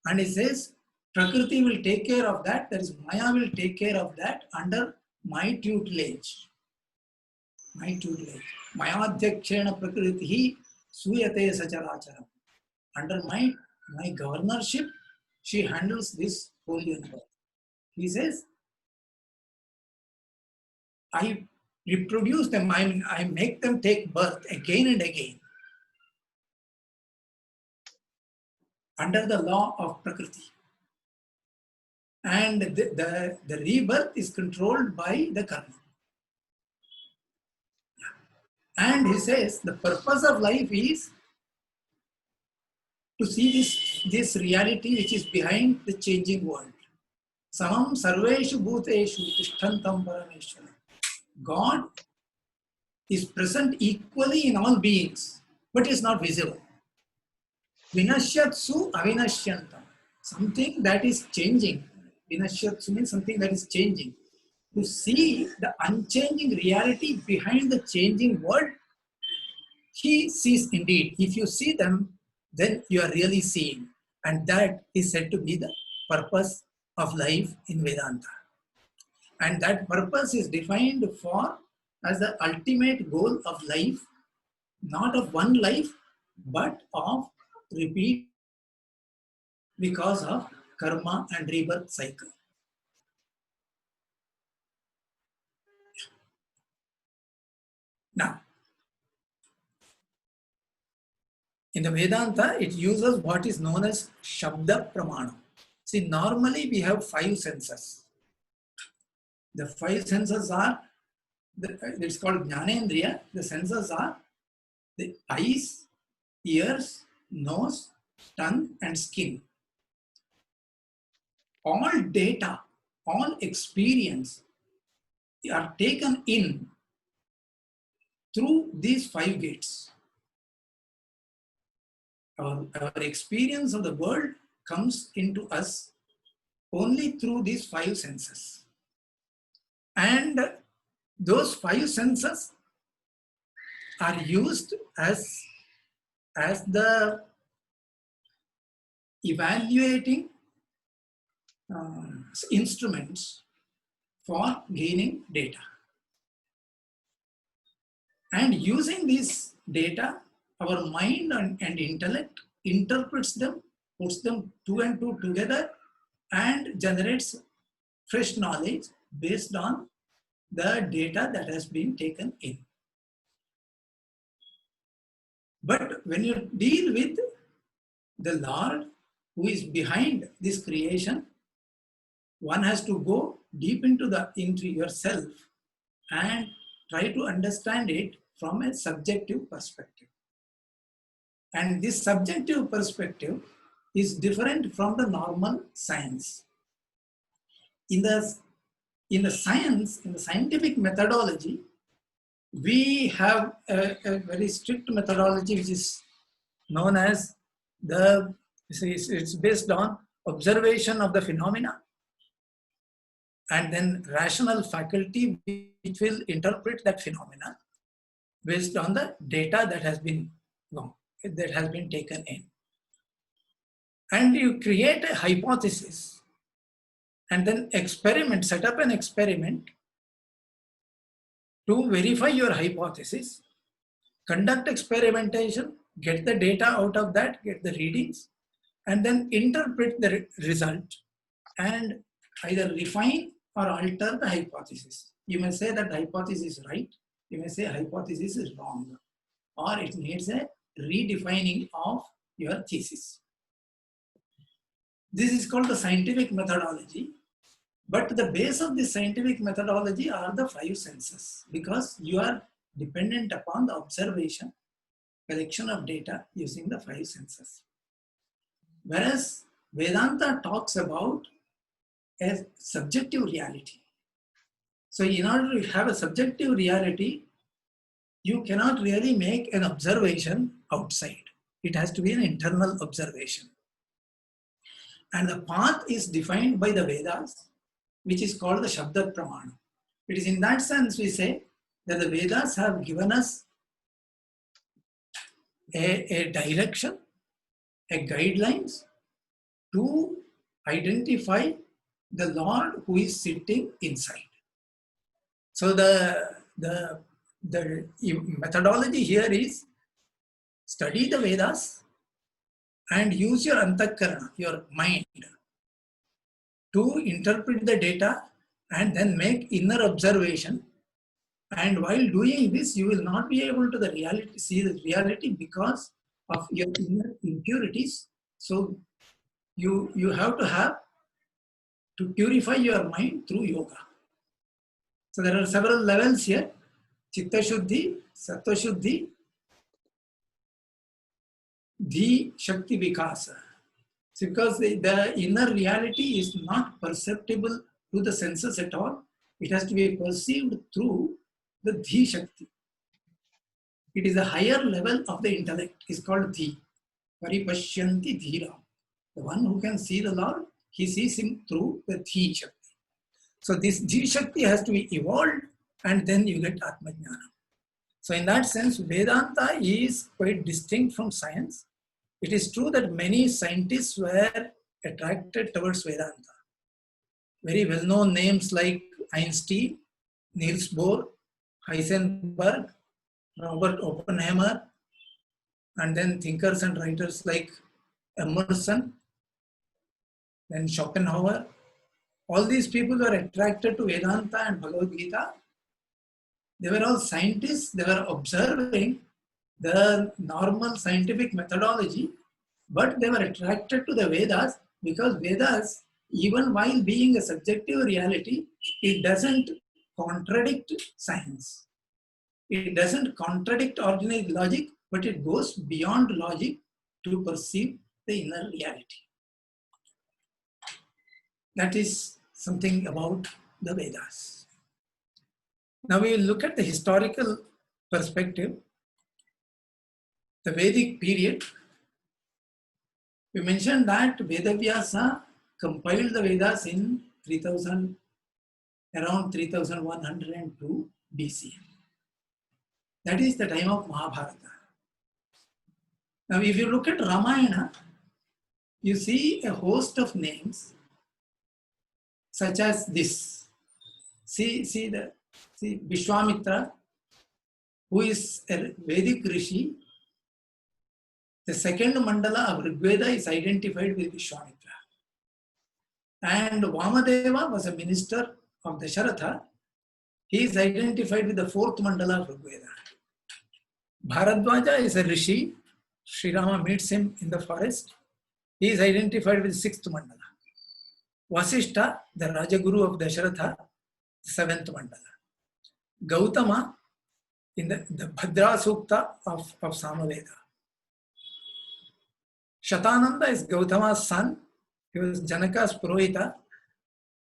And it says, Prakriti will take care of that. That is, Maya will take care of that under my tutelage. My tutelage. Mayadhyakshena Prakriti Suyate Sacharacharam. Under my governorship, she handles this whole universe. He says, I reproduce them, I make them take birth again and again under the law of Prakriti. And the rebirth is controlled by the karma. And he says the purpose of life is to see this reality which is behind the changing world. Samam sarveshu bhuteshu tishtantam parameshwara. God is present equally in all beings, but is not visible. Vinashyatsu avinashyantam. Something that is changing. Vinashyatsu means something that is changing. To see the unchanging reality behind the changing world, he sees indeed. If you see them, then you are really seeing. And that is said to be the purpose of life in Vedanta. And that purpose is defined as the ultimate goal of life, not of one life, but of repeat because of karma and rebirth cycle. Now, in the Vedanta, it uses what is known as Shabda Pramana. See, normally we have 5 senses. The 5 senses are, it's called Jnanendriya. The senses are the eyes, ears, nose, tongue, and skin. All data, all experience are taken in through these 5 gates. Our experience of the world comes into us only through these five senses. And those five senses are used as the evaluating instruments for gaining data. And using this data, our mind and intellect interprets them, puts them two and two together, and generates fresh knowledge based on the data that has been taken in. But when you deal with the Lord who is behind this creation, one has to go deep into yourself and try to understand it from a subjective perspective. And this subjective perspective is different from the normal science. In the scientific methodology, we have a very strict methodology which is known as it's based on observation of the phenomena and then rational faculty which will interpret that phenomena based on the data that has been taken in. And you create a hypothesis and then set up an experiment to verify your hypothesis, conduct experimentation, get the data out of that, get the readings, and then interpret the result and either refine or alter the hypothesis. You may say that the hypothesis is right, you may say hypothesis is wrong, or it needs a redefining of your thesis. This is called the scientific methodology. But the base of this scientific methodology are the five senses, because you are dependent upon the observation, collection of data using the five senses. Whereas Vedanta talks about a subjective reality. So in order to have a subjective reality, you cannot really make an observation outside. It has to be an internal observation. And the path is defined by the Vedas, which is called the Shabda Pramana. It is in that sense we say that the Vedas have given us a direction, a guidelines to identify the Lord who is sitting inside. So the methodology here is study the Vedas and use your antakarana, your mind, to interpret the data and then make inner observation. And while doing this, you will not be able to see the reality because of your inner impurities. So you have to purify your mind through yoga. So there are several levels here: Chitta Shuddhi, Sattva Shuddhi, Dhi Shakti Vikasa. Because the inner reality is not perceptible to the senses at all. It has to be perceived through the Dhi Shakti. It is a higher level of the intellect. It's called Dhi. Paripashyanti Dhira. The one who can see the Lord, he sees him through the Dhi Shakti. So this Dhi Shakti has to be evolved, and then you get Atmajnana. So in that sense, Vedanta is quite distinct from science. It is true that many scientists were attracted towards Vedanta. Very well-known names like Einstein, Niels Bohr, Heisenberg, Robert Oppenheimer, and then thinkers and writers like Emerson, then Schopenhauer. All these people were attracted to Vedanta and Bhagavad Gita. They were all scientists. They were observing the normal scientific methodology, but they were attracted to the Vedas because Vedas, even while being a subjective reality, it doesn't contradict science. It doesn't contradict ordinary logic, but it goes beyond logic to perceive the inner reality. That is something about the Vedas. Now we will look at the historical perspective. The Vedic period We mentioned that Vedavyasa compiled the Vedas in 3000, around 3102 BC. That is the time of Mahabharata. Now, if you look at Ramayana, you see a host of names such as this. See Vishwamitra, who is a Vedic Rishi. The second mandala of Rigveda is identified with Vishwamitra. And Vamadeva was a minister of Dasharatha. He is identified with the fourth mandala of Rigveda. Bharadwaja is a Rishi. Sri Rama meets him in the forest. He is identified with the sixth mandala. Vasishta, the Rajaguru of Dasharatha, seventh mandala. Gautama in the Bhadra Sukta of Samaveda. Shatananda is Gautama's son. He was Janaka's Purohita,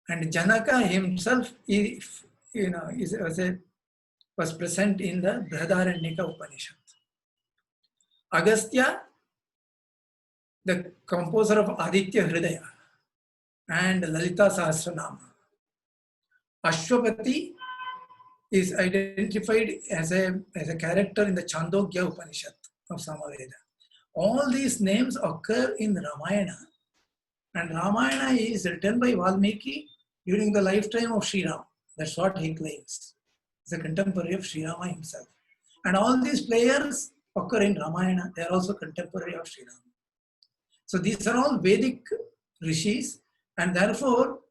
and Janaka himself was present in the Brihadaranyaka Upanishad. Agastya, the composer of Aditya Hridaya and Lalita Sahasranama. Ashwapati is identified as a character in the Chandogya Upanishad of Samaveda. All these names occur in Ramayana, and Ramayana is written by Valmiki during the lifetime of Sri Rama. That's what he claims. He's a contemporary of Sri Rama himself. And all these players occur in Ramayana. They are also contemporary of Sri Rama. So these are all Vedic rishis, and therefore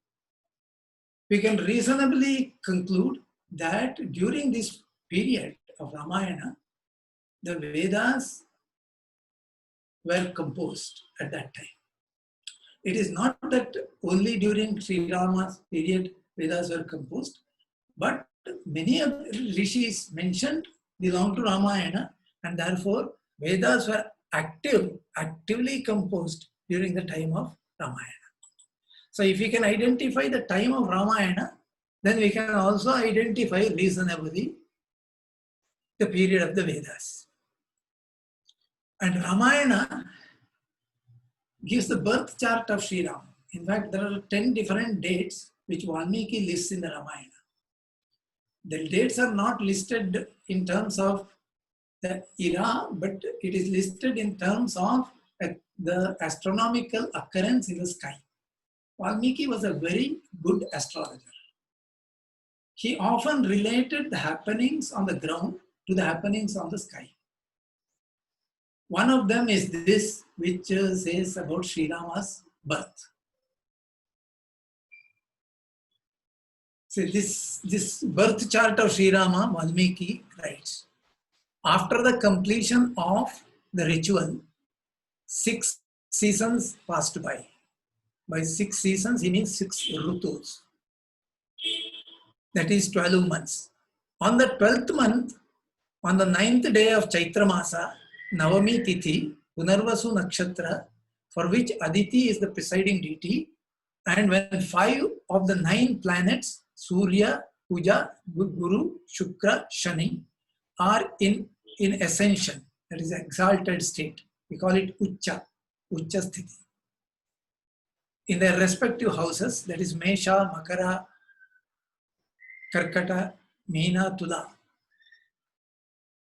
we can reasonably conclude that during this period of Ramayana, the Vedas were composed at that time. It is not that only during Sri Rama's period Vedas were composed, but many of the rishis mentioned belong to Ramayana, and therefore Vedas were actively composed during the time of Ramayana. So if we can identify the time of Ramayana, then we can also identify reasonably the period of the Vedas. And Ramayana gives the birth chart of Sri Rama. In fact, there are 10 different dates which Valmiki lists in the Ramayana. The dates are not listed in terms of the era, but it is listed in terms of the astronomical occurrence in the sky. Valmiki was a very good astrologer. He often related the happenings on the ground to the happenings on the sky. One of them is this, which says about Sri Rama's birth. So this birth chart of Sri Rama, Valmiki writes, after the completion of the ritual, 6 seasons passed by. By 6 seasons, he means 6 rutus. That is 12 months. On the 12th month, on the 9th day of Chaitra Masa, Navami Tithi, Punarvasu Nakshatra, for which Aditi is the presiding deity, and when 5 of the 9 planets, Surya, Kuja, Guru, Shukra, Shani, are in ascension, that is exalted state. We call it Ucha Sthiti. In their respective houses, that is Mesha, Makara, Karkata, Meena, Tula.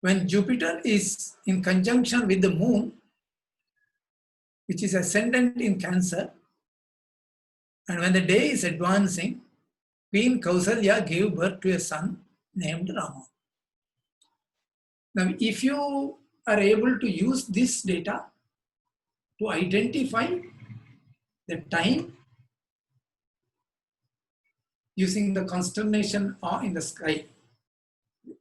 When Jupiter is in conjunction with the moon, which is ascendant in Cancer, and when the day is advancing, Queen Kausalya gave birth to a son named Rama. Now, if you are able to use this data to identify the time using the constellation in the sky,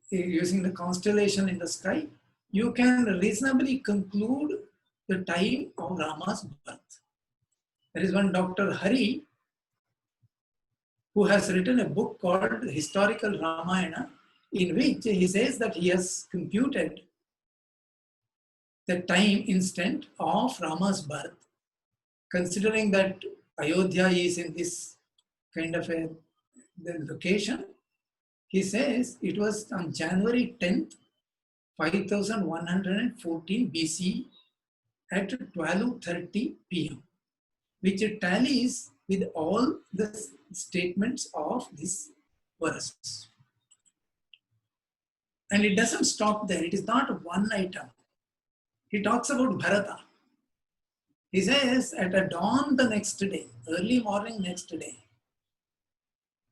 using the constellation in the sky, you can reasonably conclude the time of Rama's birth. There is one Dr. Hari who has written a book called Historical Ramayana, in which he says that he has computed the time instant of Rama's birth, considering that Ayodhya is in this kind of the location. He says it was on January 10th, 5114 BC at 12:30 p.m., which tallies with all the statements of this verse. And it doesn't stop there. It is not one item. He talks about Bharata. He says at a dawn the next day, early morning next day,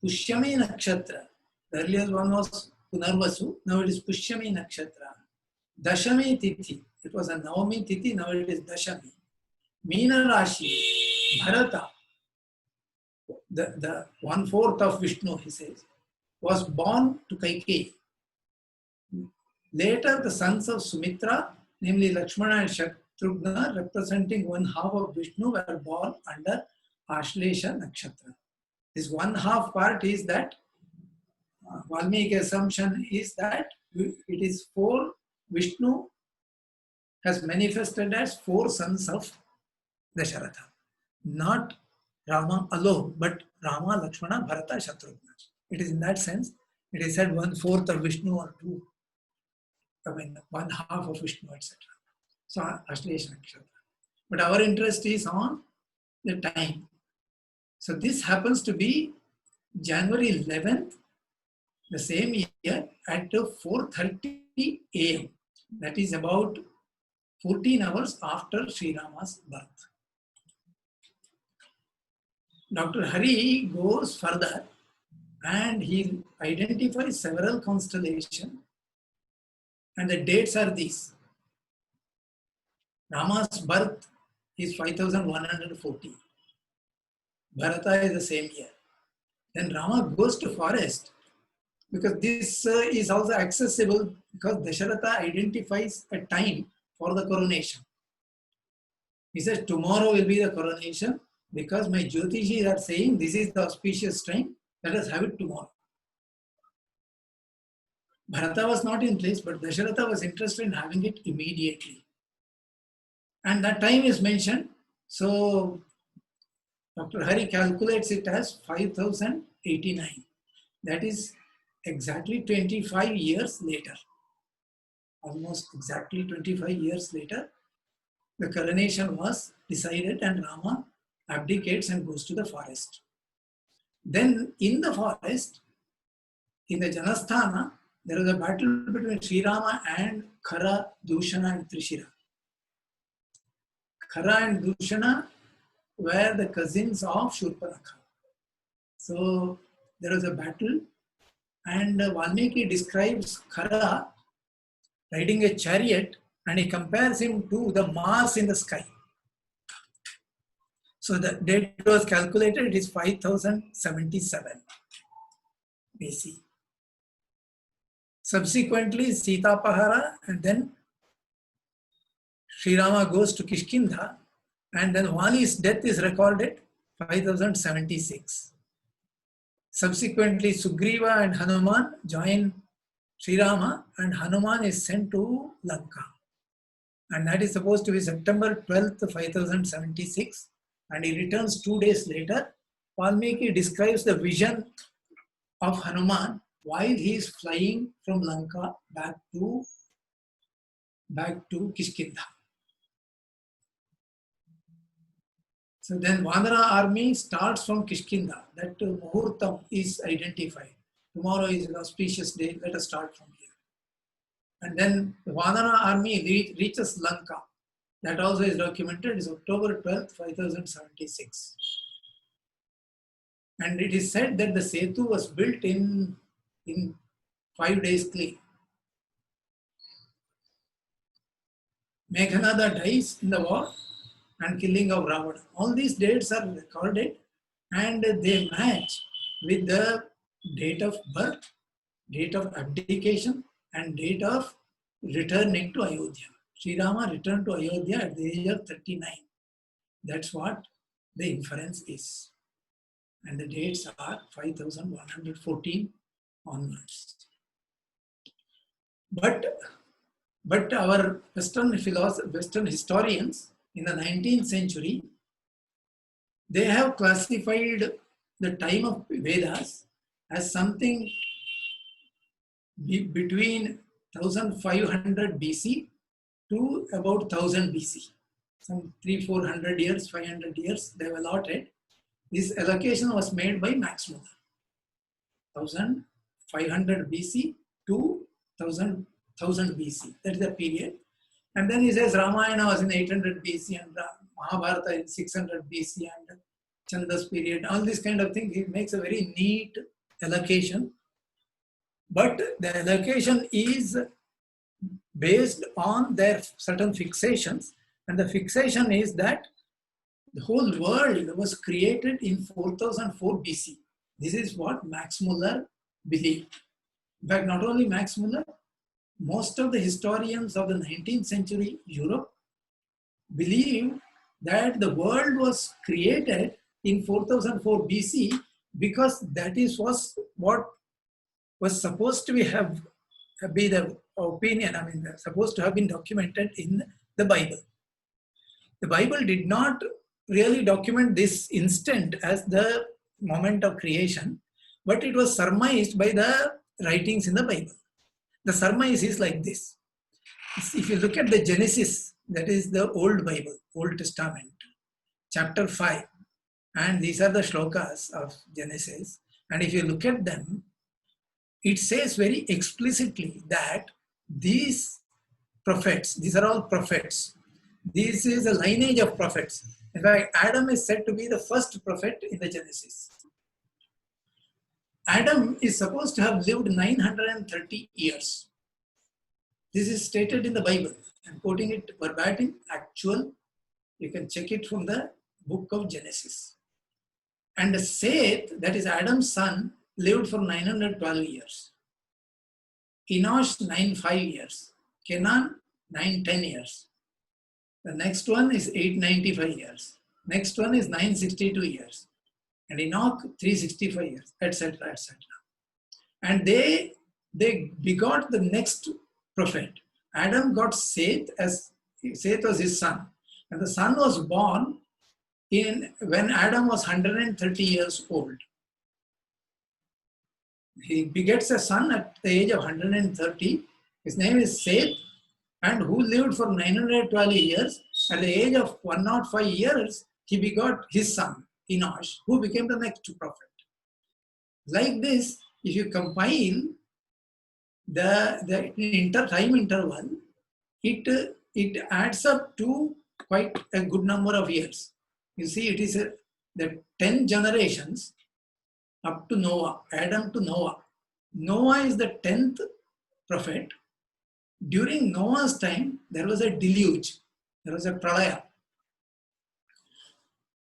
Pushyami Nakshatra. The earlier one was Punarvasu, now it is Pushyami Nakshatra. Dashami Tithi. It was a Navami Tithi, now it is Dashami. Meena Rashi, Bharata, the 1/4 of Vishnu, he says, was born to Kaikeyi. Later, the sons of Sumitra, namely Lakshmana and Shatrughna, representing 1/2 of Vishnu, were born under Ashlesha Nakshatra. This 1/2 part is that Valmiki assumption is that it is 4 Vishnu has manifested as 4 sons of Dasharatha, not Rama alone, but Rama, Lakshmana, Bharata, Shatrughna. It is in that sense, it is said 1/4 of Vishnu or 2, 1/2 of Vishnu, etc. So, Ashlesha Nakshatra. But our interest is on the time. So, this happens to be January 11th, the same year at 4:30 a.m. That is about 14 hours after Sri Rama's birth. Dr. Hari goes further and he identifies several constellations, and the dates are these. Rama's birth is 5140. Bharata is the same year. Then Rama goes to forest, because this is also accessible because Dasharatha identifies a time for the coronation. He says, tomorrow will be the coronation because my Jyotishis are saying this is the auspicious time, let us have it tomorrow. Bharata was not in place, but Dasharatha was interested in having it immediately. And that time is mentioned. So Dr. Hari calculates it as 5089. That is exactly 25 years later. Almost exactly 25 years later, the coronation was decided and Rama abdicates and goes to the forest. Then in the forest, in the Janasthana, there is a battle between Sri Rama and Khara, Dushana and Trishira. Khara and Dushana were the cousins of Shurpanakha. So there was a battle, and Valmiki describes Khara riding a chariot and he compares him to the Mars in the sky. So the date was calculated, it is 5077 BC. Subsequently, Sita Pahara, and then Sri Rama goes to Kishkindha, and then Vali's death is recorded 5076. Subsequently, Sugriva and Hanuman join Sri Rama, and Hanuman is sent to Lanka. And that is supposed to be September 12th, 5076. And he returns 2 days later. Valmiki describes the vision of Hanuman while he is flying from Lanka back to Kishkindha. So then Vanara army starts from Kishkindha. That Muhurtam is identified. Tomorrow is an auspicious day, let us start from here. And then the Vanara army reaches Lanka. That also is documented, is October 12th, 5076. And it is said that the Setu was built in 5 days clean. Meghanada dies in the war and killing of Ravana. All these dates are recorded and they match with the date of birth, date of abdication, and date of returning to Ayodhya. Sri Rama returned to Ayodhya at the age of 39. That's what the inference is. And the dates are 5114 onwards. But our Western historians in the 19th century, they have classified the time of Vedas as something between 1500 BC to about 1000 BC. some 300-400 years, 500 years they have allotted. This allocation was made by Max Muller. 1500 BC to 1000 BC. That is the period. And then he says Ramayana was in 800 BC and Mahabharata in 600 BC and Chandas period. All this kind of thing. He makes a very neat allocation. But the allocation is based on their certain fixations. And the fixation is that the whole world was created in 4004 BC. This is what Max Muller believed. In fact, not only Max Muller, most of the historians of the 19th century Europe believe that the world was created in 4004 BC because that was what was supposed to be the opinion, supposed to have been documented in the Bible. The Bible did not really document this instant as the moment of creation, but it was surmised by the writings in the Bible. The surmise is like this. If you look at the Genesis, that is the Old Bible, Old Testament, chapter 5, and these are the shlokas of Genesis, and if you look at them, it says very explicitly that these prophets, these are all prophets. This is a lineage of prophets. In fact, Adam is said to be the first prophet in the Genesis. Adam is supposed to have lived 930 years. This is stated in the Bible. I'm quoting it verbatim, actual. You can check it from the book of Genesis. And Seth, that is Adam's son, lived for 912 years. Enosh, 95 years. Kenan, 910 years. The next one is 895 years. Next one is 962 years. And Enoch, 365 years, etc., etc. And they begot the next prophet. Adam got Seth, as Seth was his son. And the son was born when Adam was 130 years old. He begets a son at the age of 130. His name is Seth, and who lived for 912 years. At the age of 105 years, he begot his son, Enosh, who became the next prophet. Like this, if you compile the time interval, it adds up to quite a good number of years. You see, it is the 10 generations up to Noah, Adam to Noah. Noah is the 10th prophet. During Noah's time, there was a deluge, there was a pralaya.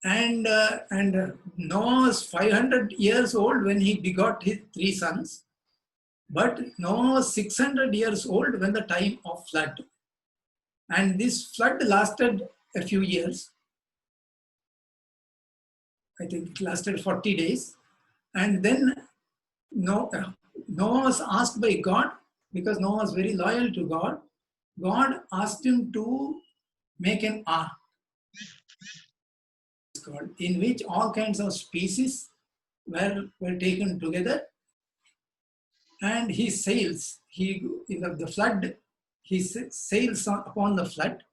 And Noah was 500 years old when he begot his 3 sons. But Noah was 600 years old when the time of flood. And this flood lasted a few years. I think it lasted 40 days. And then Noah was asked by God, because Noah was very loyal to God, God asked him to make an ark, in which all kinds of species were taken together, and he sails. The flood, he sails upon the flood,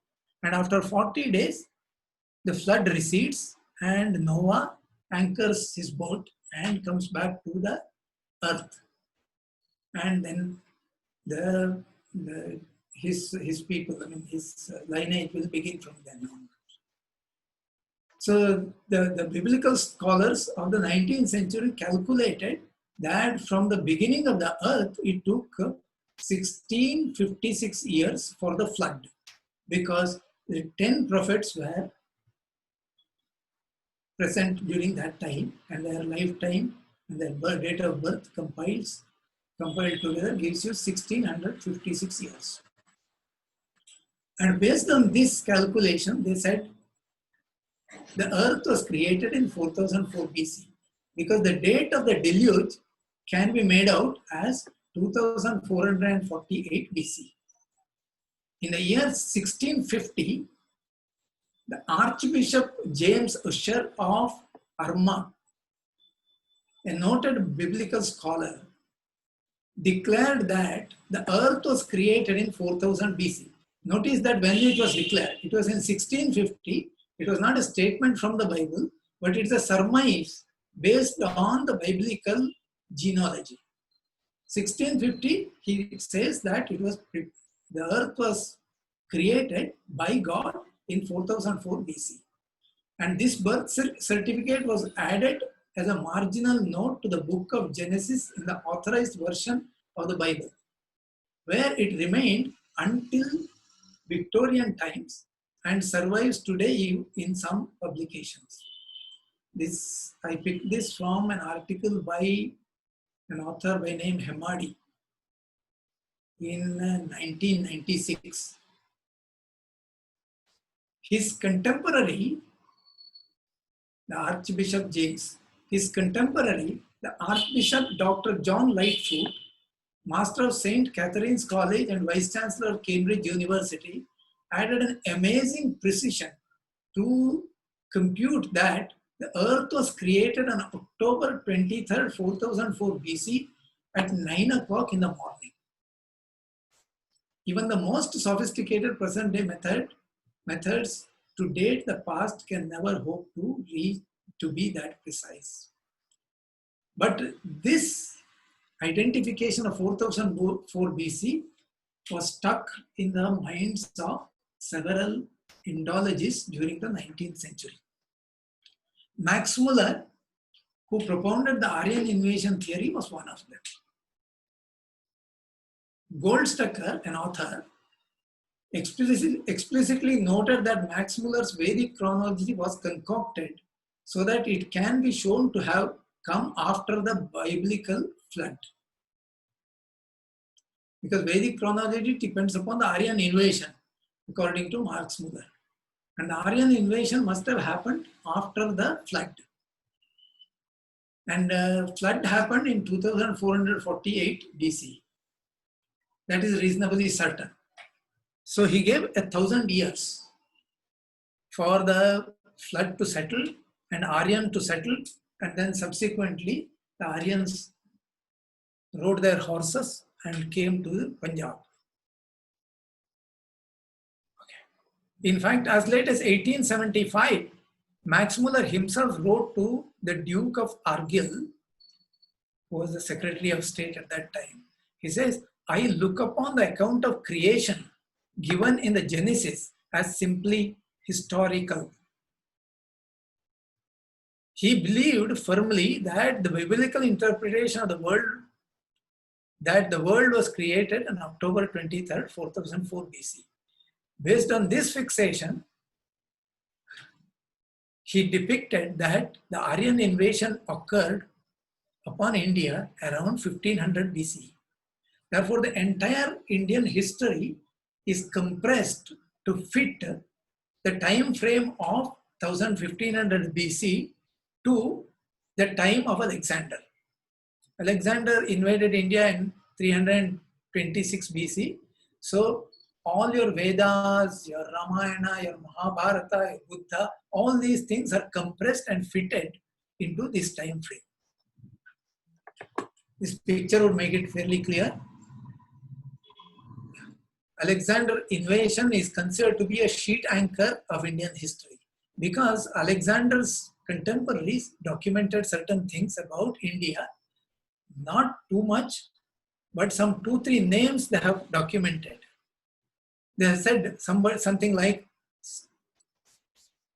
and after 40 days, the flood recedes, and Noah anchors his boat and comes back to the earth. And then his people, his lineage will begin from then on. So the biblical scholars of the 19th century calculated that from the beginning of the earth, it took 1656 years for the flood, because the 10 prophets were present during that time, and their lifetime and their date of birth compiled together gives you 1656 years. And based on this calculation, they said the earth was created in 4004 BC, because the date of the deluge can be made out as 2448 BC. In the year 1650, the Archbishop James Ussher of Armagh, a noted biblical scholar, declared that the earth was created in 4000 BC. Notice that when it was declared, it was in 1650. It was not a statement from the Bible, but it's a surmise based on the biblical genealogy. 1650, he says that the earth was created by God in 4004 BC. And this birth certificate was added as a marginal note to the book of Genesis in the authorized version of the Bible, where it remained until Victorian times and survives today in some publications. I picked this from an article by an author by name Hemmadi in 1996. His contemporary, the Archbishop James, his contemporary, the Archbishop Dr. John Lightfoot, Master of St. Catherine's College and Vice Chancellor of Cambridge University, added an amazing precision to compute that the earth was created on October 23rd, 4004 BC at 9 o'clock in the morning. Even the most sophisticated present day methods to date the past can never hope to be that precise. But this identification of 4004 BC was stuck in the minds of several Indologists during the 19th century. Max Muller, who propounded the Aryan invasion theory, was one of them. Goldstucker, an author, explicitly noted that Max Muller's Vedic chronology was concocted so that it can be shown to have come after the biblical flood. Because Vedic chronology depends upon the Aryan invasion, according to Max Muller. And the Aryan invasion must have happened after the flood. And flood happened in 2448 BC. That is reasonably certain. So he gave 1,000 years for the flood to settle and Aryan to settle, and then subsequently the Aryans rode their horses and came to Punjab. Okay. In fact, as late as 1875, Max Muller himself wrote to the Duke of Argyll, who was the Secretary of State at that time. He says, "I look upon the account of creation given in the Genesis as simply historical." He believed firmly that the biblical interpretation of the world, that the world was created on October 23rd, 4004 BC. Based on this fixation, he depicted that the Aryan invasion occurred upon India around 1500 BC. Therefore, the entire Indian history is compressed to fit the time frame of 1500 BC to the time of Alexander. Alexander invaded India in 326 BC. So all your Vedas, your Ramayana, your Mahabharata, your Buddha, all these things are compressed and fitted into this time frame. This picture would make it fairly clear. Alexander invasion is considered to be a sheet anchor of Indian history because Alexander's contemporaries documented certain things about India, not too much, but some 2-3 names they have documented. They have said something like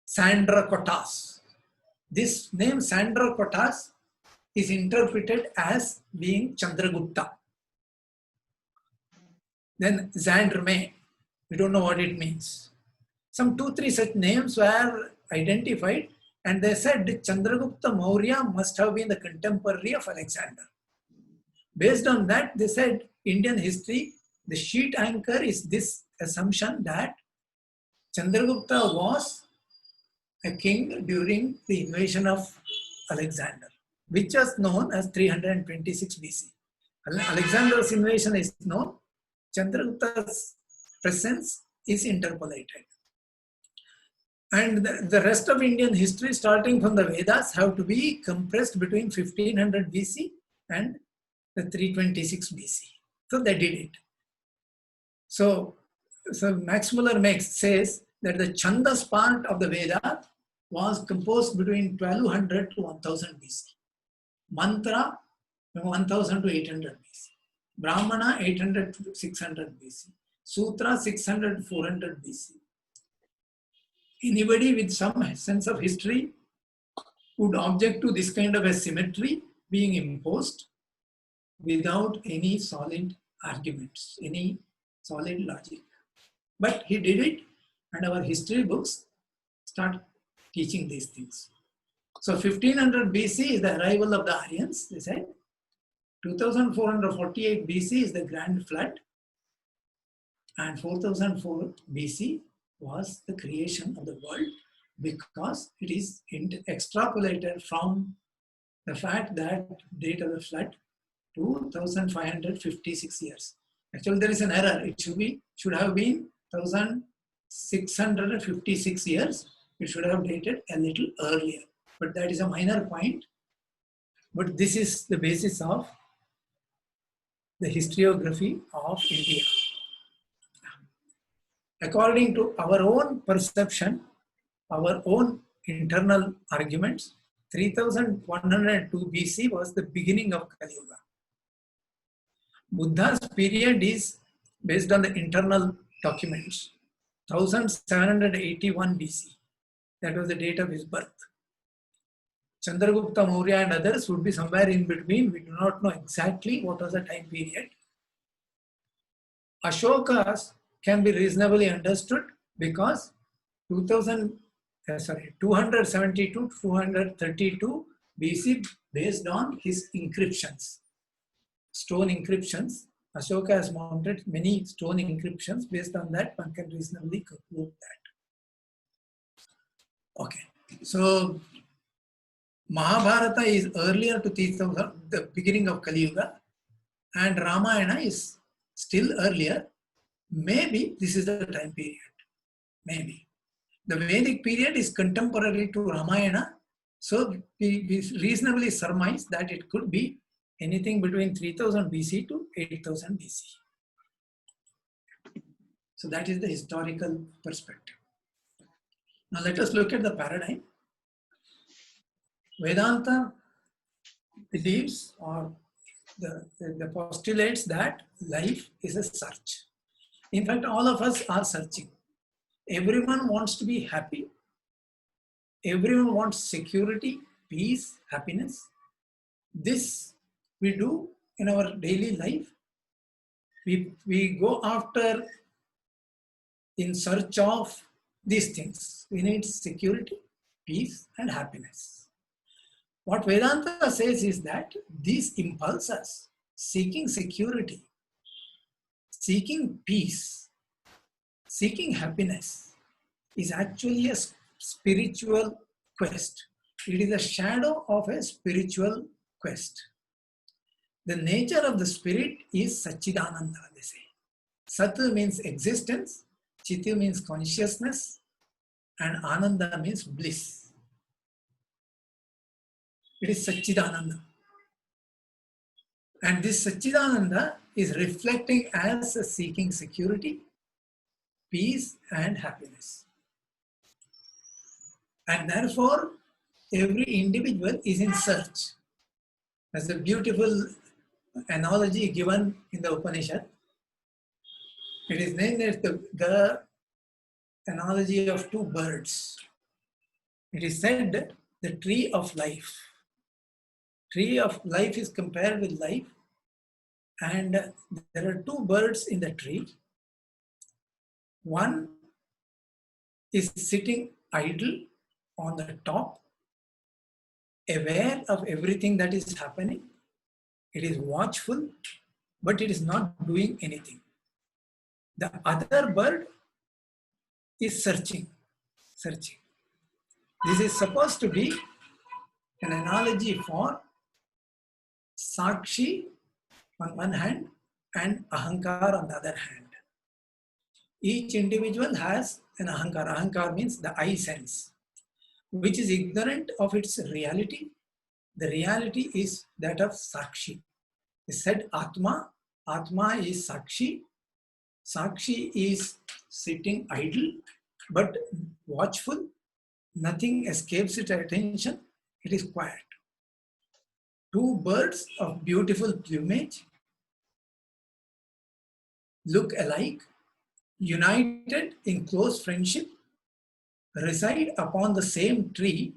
Sandrakotas. This name Sandrakotas is interpreted as being Chandragupta. Then Zandrme, we don't know what it means. Some 2-3 such names were identified, and they said Chandragupta Maurya must have been the contemporary of Alexander. Based on that, they said Indian history, the sheet anchor is this assumption that Chandragupta was a king during the invasion of Alexander, which was known as 326 BC. Alexander's invasion is known. Chandragupta's presence is interpolated. And the rest of Indian history, starting from the Vedas, have to be compressed between 1500 BC and the 326 BC. So they did it. So So Max Muller says that the Chandas part of the Veda was composed between 1200 to 1000 BC. Mantra 1000 to 800 BC. Brahmana 800 to 600 BC. Sutra 600 to 400 BC. Anybody with some sense of history would object to this kind of a symmetry being imposed without any solid arguments, any solid logic. But he did it, and our history books start teaching these things. So 1500 BC is the arrival of the Aryans, they said. 2448 BC is the Grand Flood. And 4004 BC was the creation of the world, because it is extrapolated from the fact that date of the flood to 1556 years. Actually, there is an error. It should have been 1656 years. It should have dated a little earlier, but that is a minor point. But this is the basis of the historiography of India. According to our own perception, our own internal arguments, 3102 BC was the beginning of Kali Yuga. Buddha's period is based on the internal documents, 1781 BC. That was the date of his birth. Chandragupta Maurya and others would be somewhere in between. We do not know exactly what was the time period. Ashoka's can be reasonably understood because 272 to 232 BC, based on his inscriptions, stone inscriptions. Ashoka has mounted many stone inscriptions. Based on that, one can reasonably conclude that. Okay, so Mahabharata is earlier to 3000, the beginning of Kali Yuga, and Ramayana is still earlier. Maybe this is the time period. Maybe. The Vedic period is contemporary to Ramayana, so we reasonably surmise that it could be anything between 3000 BC to 8000 BC. So that is the historical perspective. Now let us look at the paradigm. Vedanta believes, or the postulates, that life is a search. In fact, all of us are searching. Everyone wants to be happy. Everyone wants security, peace, happiness. This we do in our daily life. We go after, in search of these things. We need security, peace, and happiness. What Vedanta says is that these impulses, seeking security, seeking peace, seeking happiness, is actually a spiritual quest. It is a shadow of a spiritual quest. The nature of the spirit is Satchidananda, they say. Sat means existence, Chit means consciousness, and Ananda means bliss. It is Satchidananda. And this Satchidananda is reflecting as a seeking security, peace, and happiness. And therefore, every individual is in search. That's a beautiful analogy given in the Upanishad. It is named as the analogy of two birds. It is said the tree of life. Tree of life is compared with life, and there are two birds in the tree. One is sitting idle on the top, aware of everything that is happening. It is watchful, but it is not doing anything. The other bird is searching. This is supposed to be an analogy for Sakshi on one hand and Ahankar on the other hand. Each individual has an Ahankar. Ahankar means the I sense, which is ignorant of its reality. The reality is that of Sakshi. It said Atma. Atma is Sakshi. Sakshi is sitting idle but watchful. Nothing escapes its attention. It is quiet. Two birds of beautiful plumage look alike, united in close friendship, reside upon the same tree,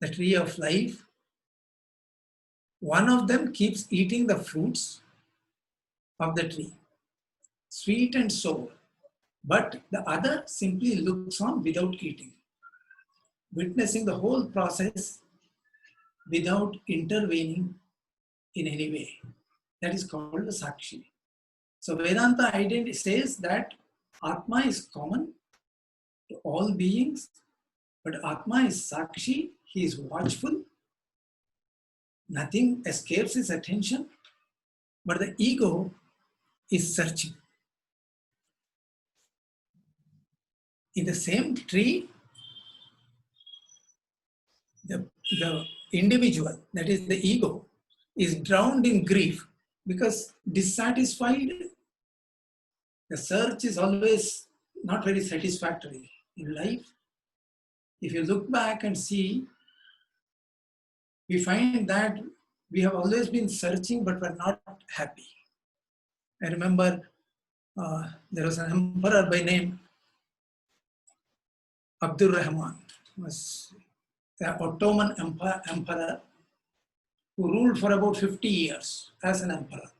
the tree of life. One of them keeps eating the fruits of the tree, sweet and sour, but the other simply looks on without eating, witnessing the whole process without intervening in any way. That is called the Sakshi. So Vedanta identity says that Atma is common to all beings, but Atma is Sakshi, he is watchful, nothing escapes his attention, but the ego is searching. In the same tree, the individual, that is the ego, is drowned in grief because dissatisfied. The search is always not very satisfactory in life. If you look back and see, we find that we have always been searching, but we're not happy. I remember there was an emperor by name Abdul Rahman, was the Ottoman emperor who ruled for about 50 years as an emperor,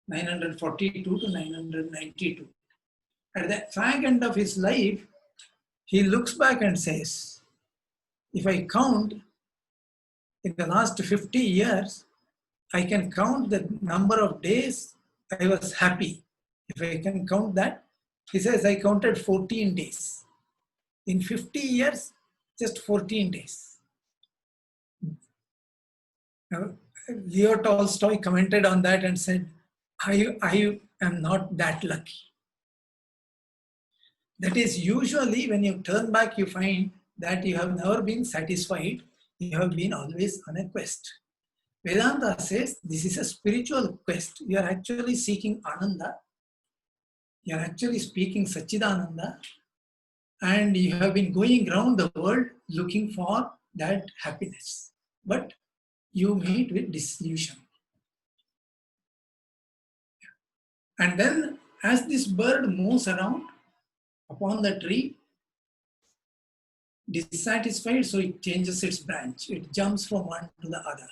942 to 992. At the fag end of his life, he looks back and says, if I count in the last 50 years, I can count the number of days I was happy. If I can count that, he says, I counted 14 days. In 50 years, just 14 days. Now, Leo Tolstoy commented on that and said, I am not that lucky. That is, usually when you turn back, you find that you have never been satisfied. You have been always on a quest. Vedanta says this is a spiritual quest. You are actually seeking Ananda. You are actually speaking Satchidananda. And you have been going around the world looking for that happiness. But you meet with disillusion. And then as this bird moves around upon the tree, dissatisfied, so it changes its branch. It jumps from one to the other.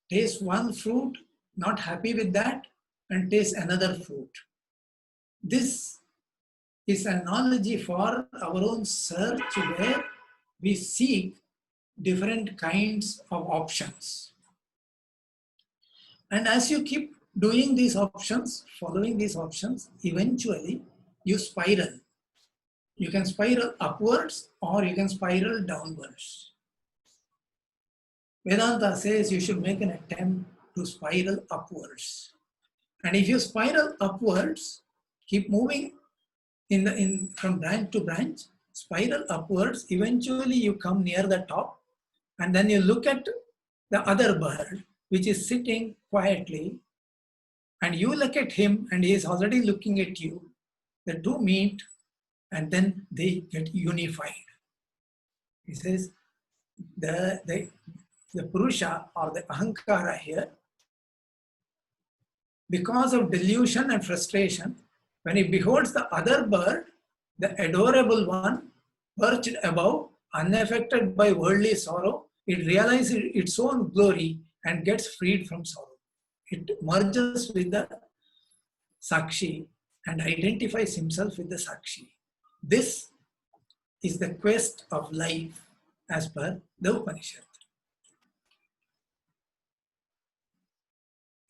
Tastes one fruit, not happy with that, and tastes another fruit. This is an analogy for our own search where we seek different kinds of options. And as you keep doing these options, following these options, eventually you spiral. You can spiral upwards or you can spiral downwards. Vedanta says you should make an attempt to spiral upwards. And if you spiral upwards, keep moving from branch to branch, spiral upwards, eventually you come near the top, and then you look at the other bird, which is sitting quietly, and you look at him and he is already looking at you. The two meet and then they get unified. He says the Purusha or the Ahankara here, because of delusion and frustration, when he beholds the other bird, the adorable one, perched above, unaffected by worldly sorrow, it realizes its own glory and gets freed from sorrow. It merges with the Sakshi and identifies himself with the Sakshi. This is the quest of life as per the Upanishad.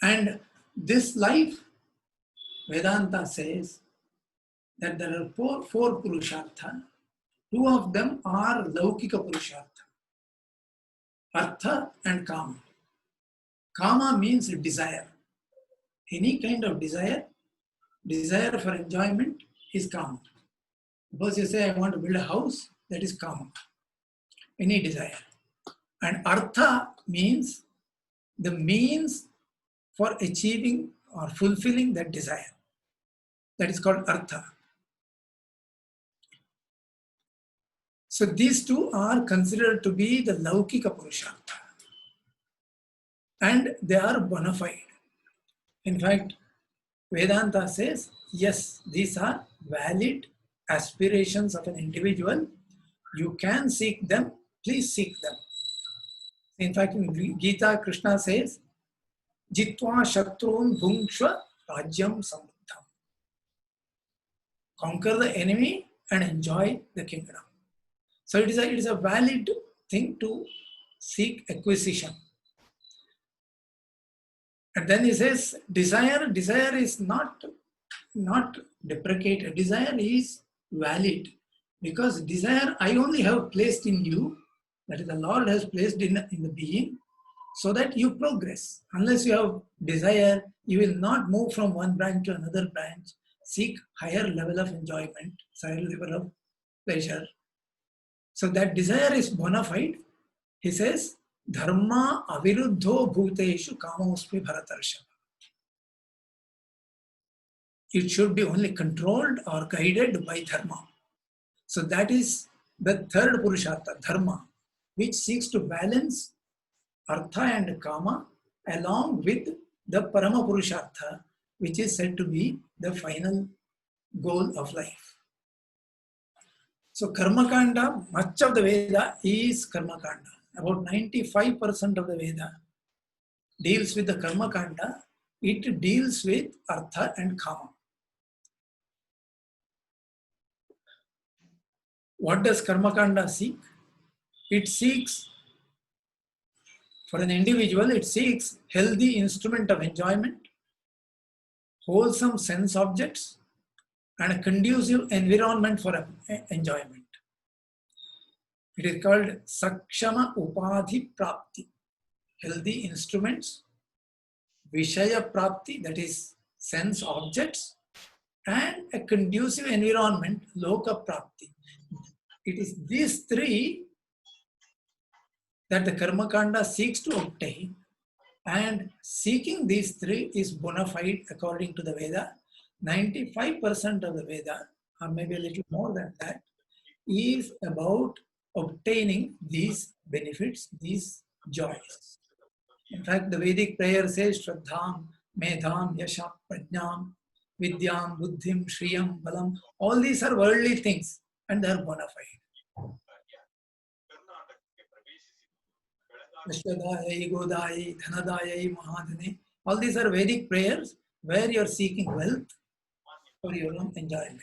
And this life, Vedanta says that there are four Purushartha. Two of them are Laukika Purushartha, Artha and Kama. Kama means desire. Any kind of desire for enjoyment is Kama. Suppose you say, I want to build a house, that is Kama. Any desire. And Artha means the means for achieving or fulfilling that desire. That is called Artha. So these two are considered to be the Laukika Purushartha. And they are bona fide. In fact, Vedanta says, yes, these are valid aspirations of an individual. You can seek them, please seek them. In fact, in Gita, Krishna says, Jitva Shatrun Bhungshva Rajyam Sambuddham. Conquer the enemy and enjoy the kingdom. So it is a valid thing to seek acquisition. And then he says, desire is not deprecated. Desire is valid, because desire I only have placed in you, that is the Lord has placed in the being, so that you progress. Unless you have desire, you will not move from one branch to another branch, seek higher level of enjoyment, higher level of pleasure. So that desire is bona fide. He says, Dharma aviruddho bhuteshu kamosmi bharatarshava. It should be only controlled or guided by dharma. So that is the third Purushartha, dharma, which seeks to balance artha and kama along with the Parama Purushartha, which is said to be the final goal of life. So Karmakanda, much of the Veda is Karmakanda. About 95% of the Veda deals with the Karmakanda. It deals with artha and kama. What does Karmakanda seek? It seeks, for an individual, it seeks healthy instrument of enjoyment, wholesome sense objects, and a conducive environment for enjoyment. It is called Sakshama Upadhi Prapti. Healthy instruments, Vishaya Prapti, that is sense objects, and a conducive environment, Loka Prapti. It is these three that the Karmakanda seeks to obtain, and seeking these three is bona fide according to the Veda. 95% of the Veda, or maybe a little more than that, is about obtaining these benefits, these joys. In fact, the Vedic prayer says, Shraddham, Medham, Yasham, Prajnam, Vidyam, Buddhim, Shriyam, Balam. All these are worldly things and they are bona fide. Ashwadayai, Godayai, Dhanadayai, Mahadane. All these are Vedic prayers where you are seeking wealth for your own enjoyment.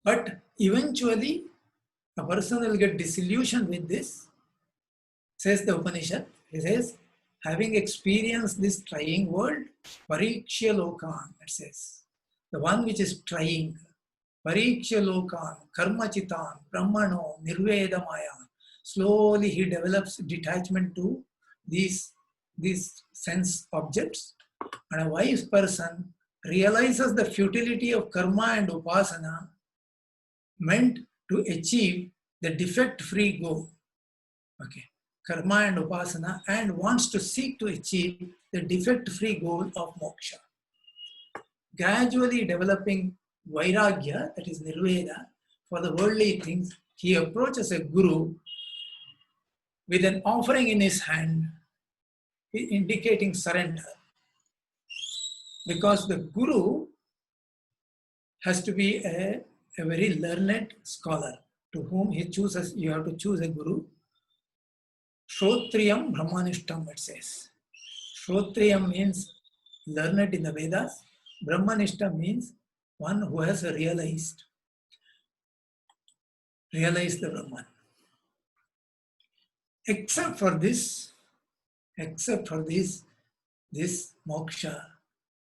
But eventually, a person will get disillusioned with this, says the Upanishad. It says, having experienced this trying world, Parikshya Lokan, it says, the one which is trying, Parikshya Lokan, Karma Chitan, Brahmano, Nirvedamaya, slowly he develops detachment to these sense objects. And a wise person realizes the futility of karma and upasana meant to achieve the defect-free goal. Okay, karma and upasana, and wants to seek to achieve the defect-free goal of moksha. Gradually developing vairagya, that is nirveda, for the worldly things, he approaches a guru with an offering in his hand, indicating surrender. Because the guru has to be a very learned scholar to whom he chooses. You have to choose a guru. Shrotriyam Brahmanishtam, it says. Shrotriyam means learned in the Vedas. Brahmanishtam means one who has realized the Brahman. Except for this moksha,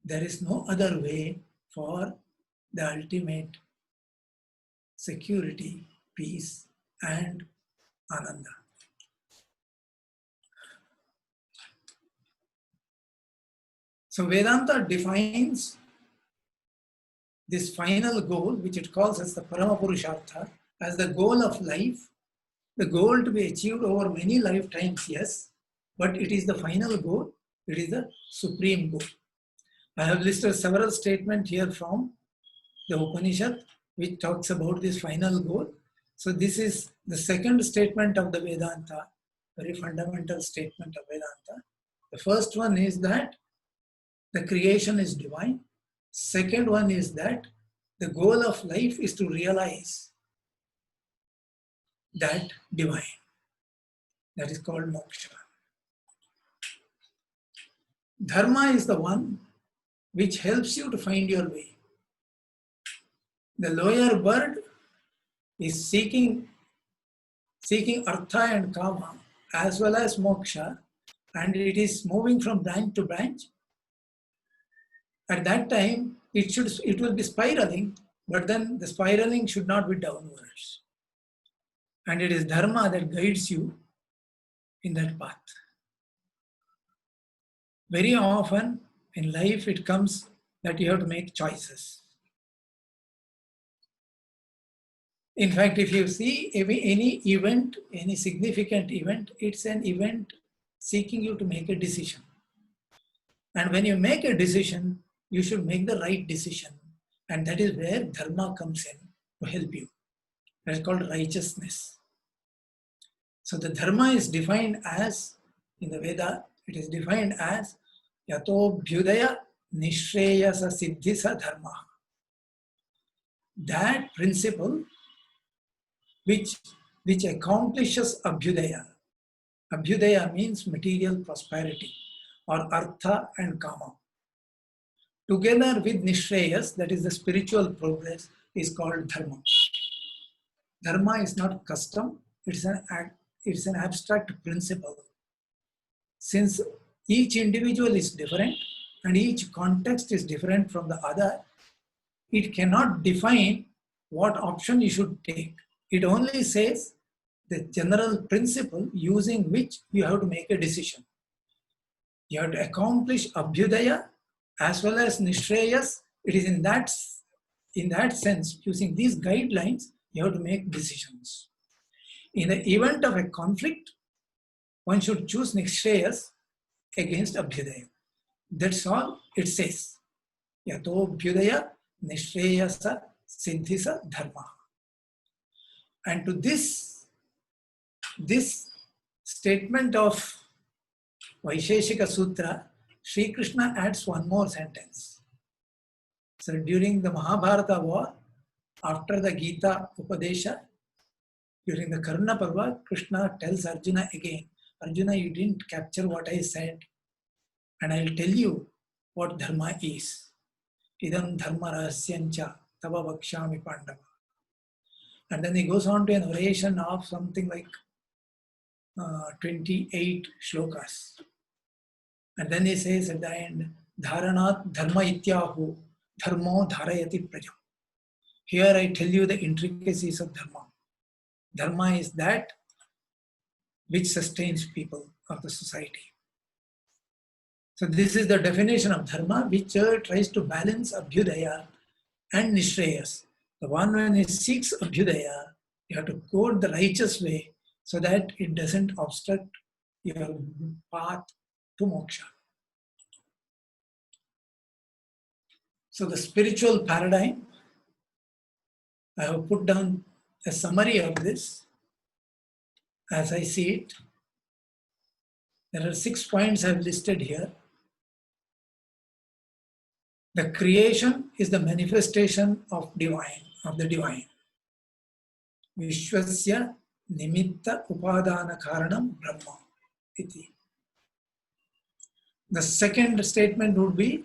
there is no other way for the ultimate security, peace, and ananda. So Vedanta defines this final goal, which it calls as the Parama Purushartha, as the goal of life, the goal to be achieved over many lifetimes, yes, but it is the final goal, it is the supreme goal. I have listed several statements here from the Upanishad, which talks about this final goal. So this is the second statement of the Vedanta, very fundamental statement of Vedanta. The first one is that the creation is divine. Second one is that the goal of life is to realize that divine. That is called moksha. Dharma is the one which helps you to find your way. The lower bird is seeking artha and kama as well as moksha, and it is moving from branch to branch. At that time, it will be spiraling, but then the spiraling should not be downwards. And it is dharma that guides you in that path. Very often in life it comes that you have to make choices. In fact, if you see any event, any significant event, it's an event seeking you to make a decision. And when you make a decision, you should make the right decision. And that is where dharma comes in to help you. That's called righteousness. So the dharma is defined as, in the Veda, it is defined as yato bhyudaya nishreyasa siddhisa dharma. That principle which accomplishes abhyudaya. Abhyudaya means material prosperity or artha and kama. Together with nishreyas, that is the spiritual progress, is called dharma. Dharma is not custom, it's an abstract principle. Since each individual is different and each context is different from the other, it cannot define what option you should take. It only says the general principle using which you have to make a decision. You have to accomplish abhyudaya as well as nishreyas. It is in that sense, using these guidelines, you have to make decisions. In the event of a conflict, one should choose nishreyas against abhyudaya. That's all it says. Yato abhyudaya nishreyasa siddhisa dharma. And to this statement of Vaisheshika Sutra, Sri Krishna adds one more sentence. So during the Mahabharata war, after the Gita Upadesha, during the Karna Parva, Krishna tells Arjuna again, Arjuna, you didn't capture what I said, and I'll tell you what dharma is. Idam dharma rahasyancha tava vakshami pandava. And then he goes on to an oration of something like 28 shlokas. And then he says at the end, Dharanat dharma ityahu dharmo dharayati prajam. Here I tell you the intricacies of dharma. Dharma is that which sustains people of the society. So this is the definition of dharma, which tries to balance abhyudaya and nishreyas. The one when it seeks abhyudaya, you have to go the righteous way so that it doesn't obstruct your path to moksha. So the spiritual paradigm, I have put down a summary of this as I see it. There are 6 points I have listed here. The creation is the manifestation of the divine. Vishwasya nimitta upadana karanam brahma iti. The second statement would be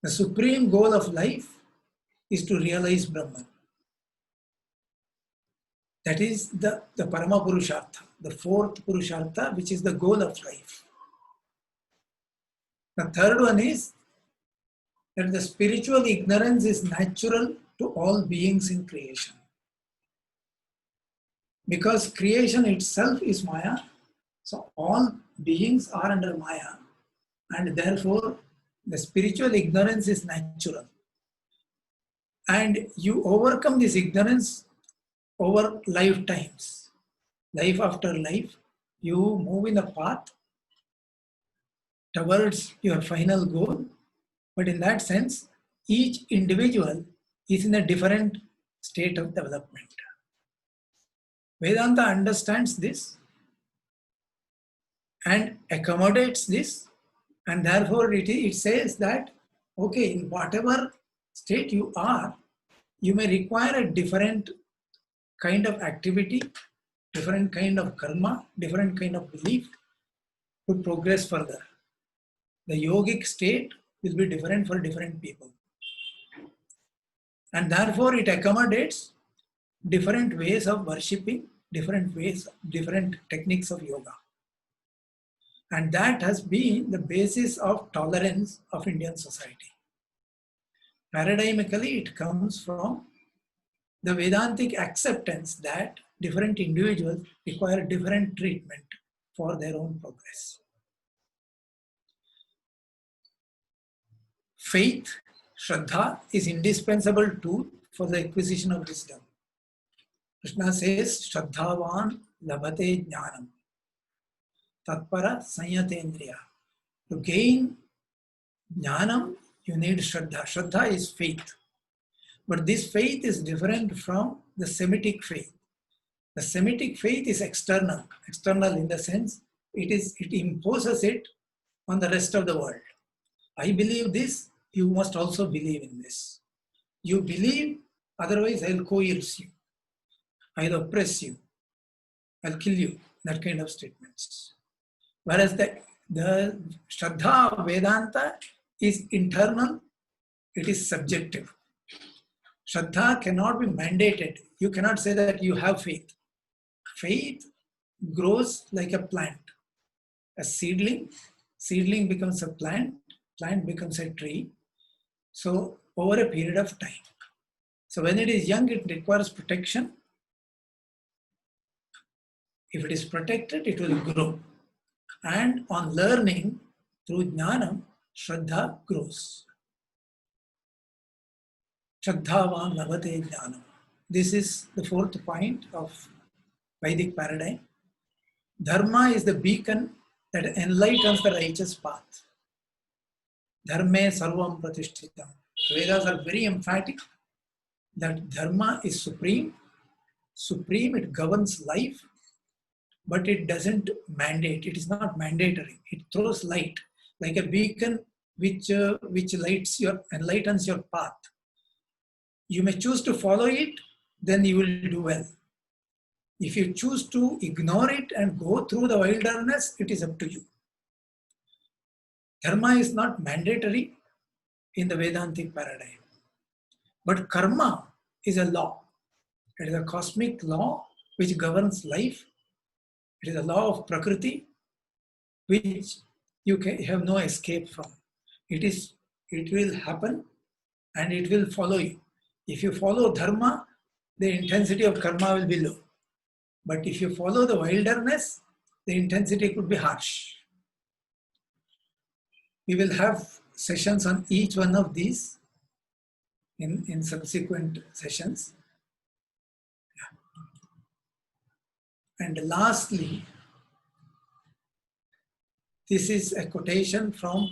the supreme goal of life is to realize Brahman. That is the Parama Purushartha, the fourth Purushartha, which is the goal of life. The third one is that the spiritual ignorance is natural to all beings in creation. Because creation itself is Maya, so all beings are under Maya, and therefore the spiritual ignorance is natural. And you overcome this ignorance over lifetimes. Life after life, you move in a path towards your final goal, But in that sense, each individual is in a different state of development. Vedanta understands this and accommodates this, and therefore it says that, okay, in whatever state you are, you may require a different kind of activity, different kind of karma, different kind of belief to progress further. The yogic state will be different for different people. And therefore it accommodates different ways of worshipping, different ways, different techniques of yoga. And that has been the basis of tolerance of Indian society. Paradigmically, it comes from the Vedantic acceptance that different individuals require different treatment for their own progress. Faith, Shraddha, is indispensable tool for the acquisition of wisdom. Krishna says, Shraddhavan labhate jnanam. Tatpara sanyatendriya. To gain jnanam, you need Shraddha. Shraddha is faith. But this faith is different from the Semitic faith. The Semitic faith is external. External in the sense, it imposes it on the rest of the world. I believe this, you must also believe in this. You believe, otherwise I'll coerce you. I'll oppress you. I'll kill you. That kind of statements. Whereas the Shraddha of Vedanta is internal, it is subjective. Shraddha cannot be mandated. You cannot say that you have faith. Faith grows like a plant. A seedling becomes a plant becomes a tree. So over a period of time. So when it is young, it requires protection. If it is protected, it will grow. And on learning through jnanam, Shraddha grows. Shraddhavan labhate jnanam. This is the fourth point of Vedic paradigm. Dharma is the beacon that enlightens the righteous path. Dharme sarvam pratishthitam. Vedas are very emphatic that dharma is supreme. Supreme, it governs life, but it doesn't mandate. It is not mandatory. It throws light like a beacon which enlightens your path. You may choose to follow it, then you will do well. If you choose to ignore it and go through the wilderness, it is up to you. Dharma is not mandatory in the Vedantic paradigm. But karma is a law. It is a cosmic law which governs life. It is a law of Prakriti which you have no escape from. It will happen and it will follow you. If you follow dharma, the intensity of karma will be low. But if you follow the wilderness, the intensity could be harsh. We will have sessions on each one of these in subsequent sessions. And lastly, this is a quotation from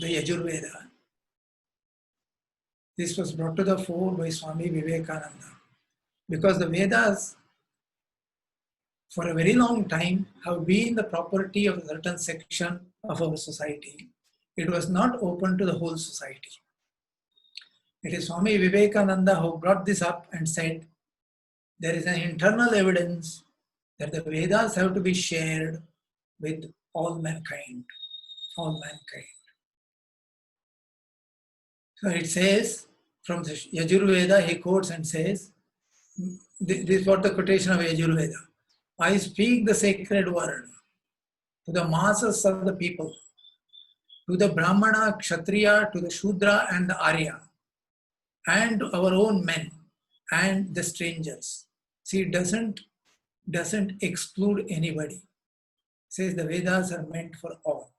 the Yajurveda. This was brought to the fore by Swami Vivekananda. Because the Vedas, for a very long time, have been the property of a certain section of our society. It was not open to the whole society. It is Swami Vivekananda who brought this up and said, there is an internal evidence that the Vedas have to be shared with all mankind. All mankind. So it says, from the Yajurveda, he quotes and says, this is what the quotation of Yajurveda. I speak the sacred word to the masses of the people, to the Brahmana, Kshatriya, to the Shudra and the Arya, and to our own men and the strangers. See, it doesn't exclude anybody. It says the Vedas are meant for all.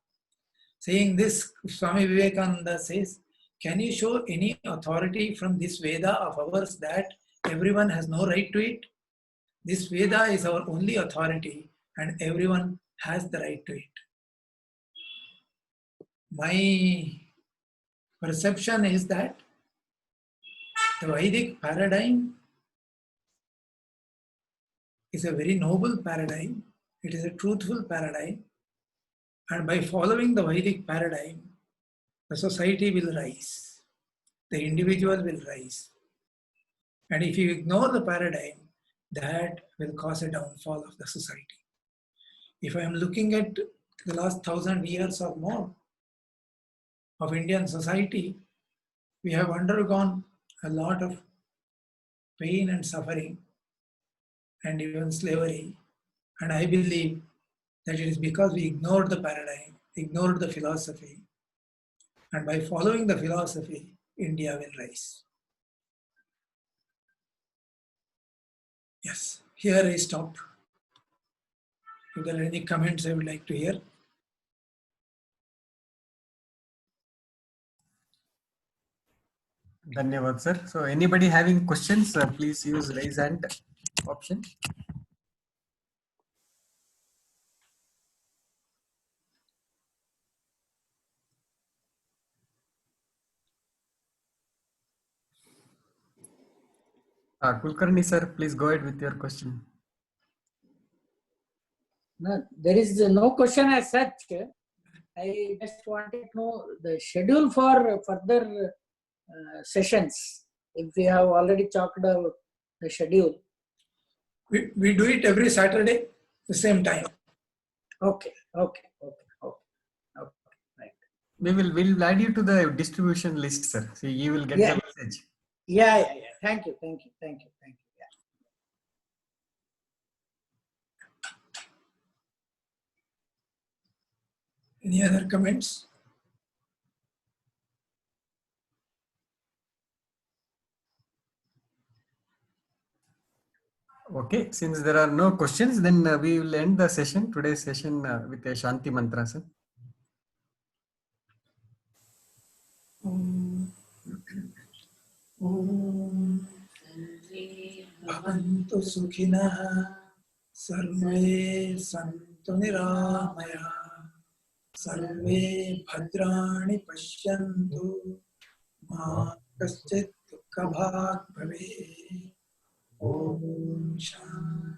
Saying this, Swami Vivekananda says, can you show any authority from this Veda of ours that everyone has no right to it? This Veda is our only authority and everyone has the right to it. My perception is that the Vedic paradigm is a very noble paradigm. It is a truthful paradigm. And by following the Vedic paradigm, the society will rise. The individual will rise. And if you ignore the paradigm, that will cause a downfall of the society. If I am looking at the last 1,000 years or more of Indian society, we have undergone a lot of pain and suffering and even slavery. And I believe that it is because we ignored the paradigm, ignored the philosophy. And by following the philosophy, India will rise. Yes, here I stop. If there are any comments I would like to hear. Dhanyavad, sir. So anybody having questions, please use raise hand option. Kulkarni, sir, please go ahead with your question. No, there is no question as such. I just wanted to know the schedule for further sessions. If we have already talked about the schedule. We do it every Saturday, the same time. Okay. Right. We'll add you to the distribution list, sir. So you will get the message. Yeah. Thank you. Yeah. Any other comments? Okay, since there are no questions, then we will end the session, today's session with a Shanti mantra, sir. Om Bhavantu Sukhinah Sarve Santu Niramaya Sarve Bhadrani Pashyantu Ma Kaschit Dukha Bhag Bhave Om Shanti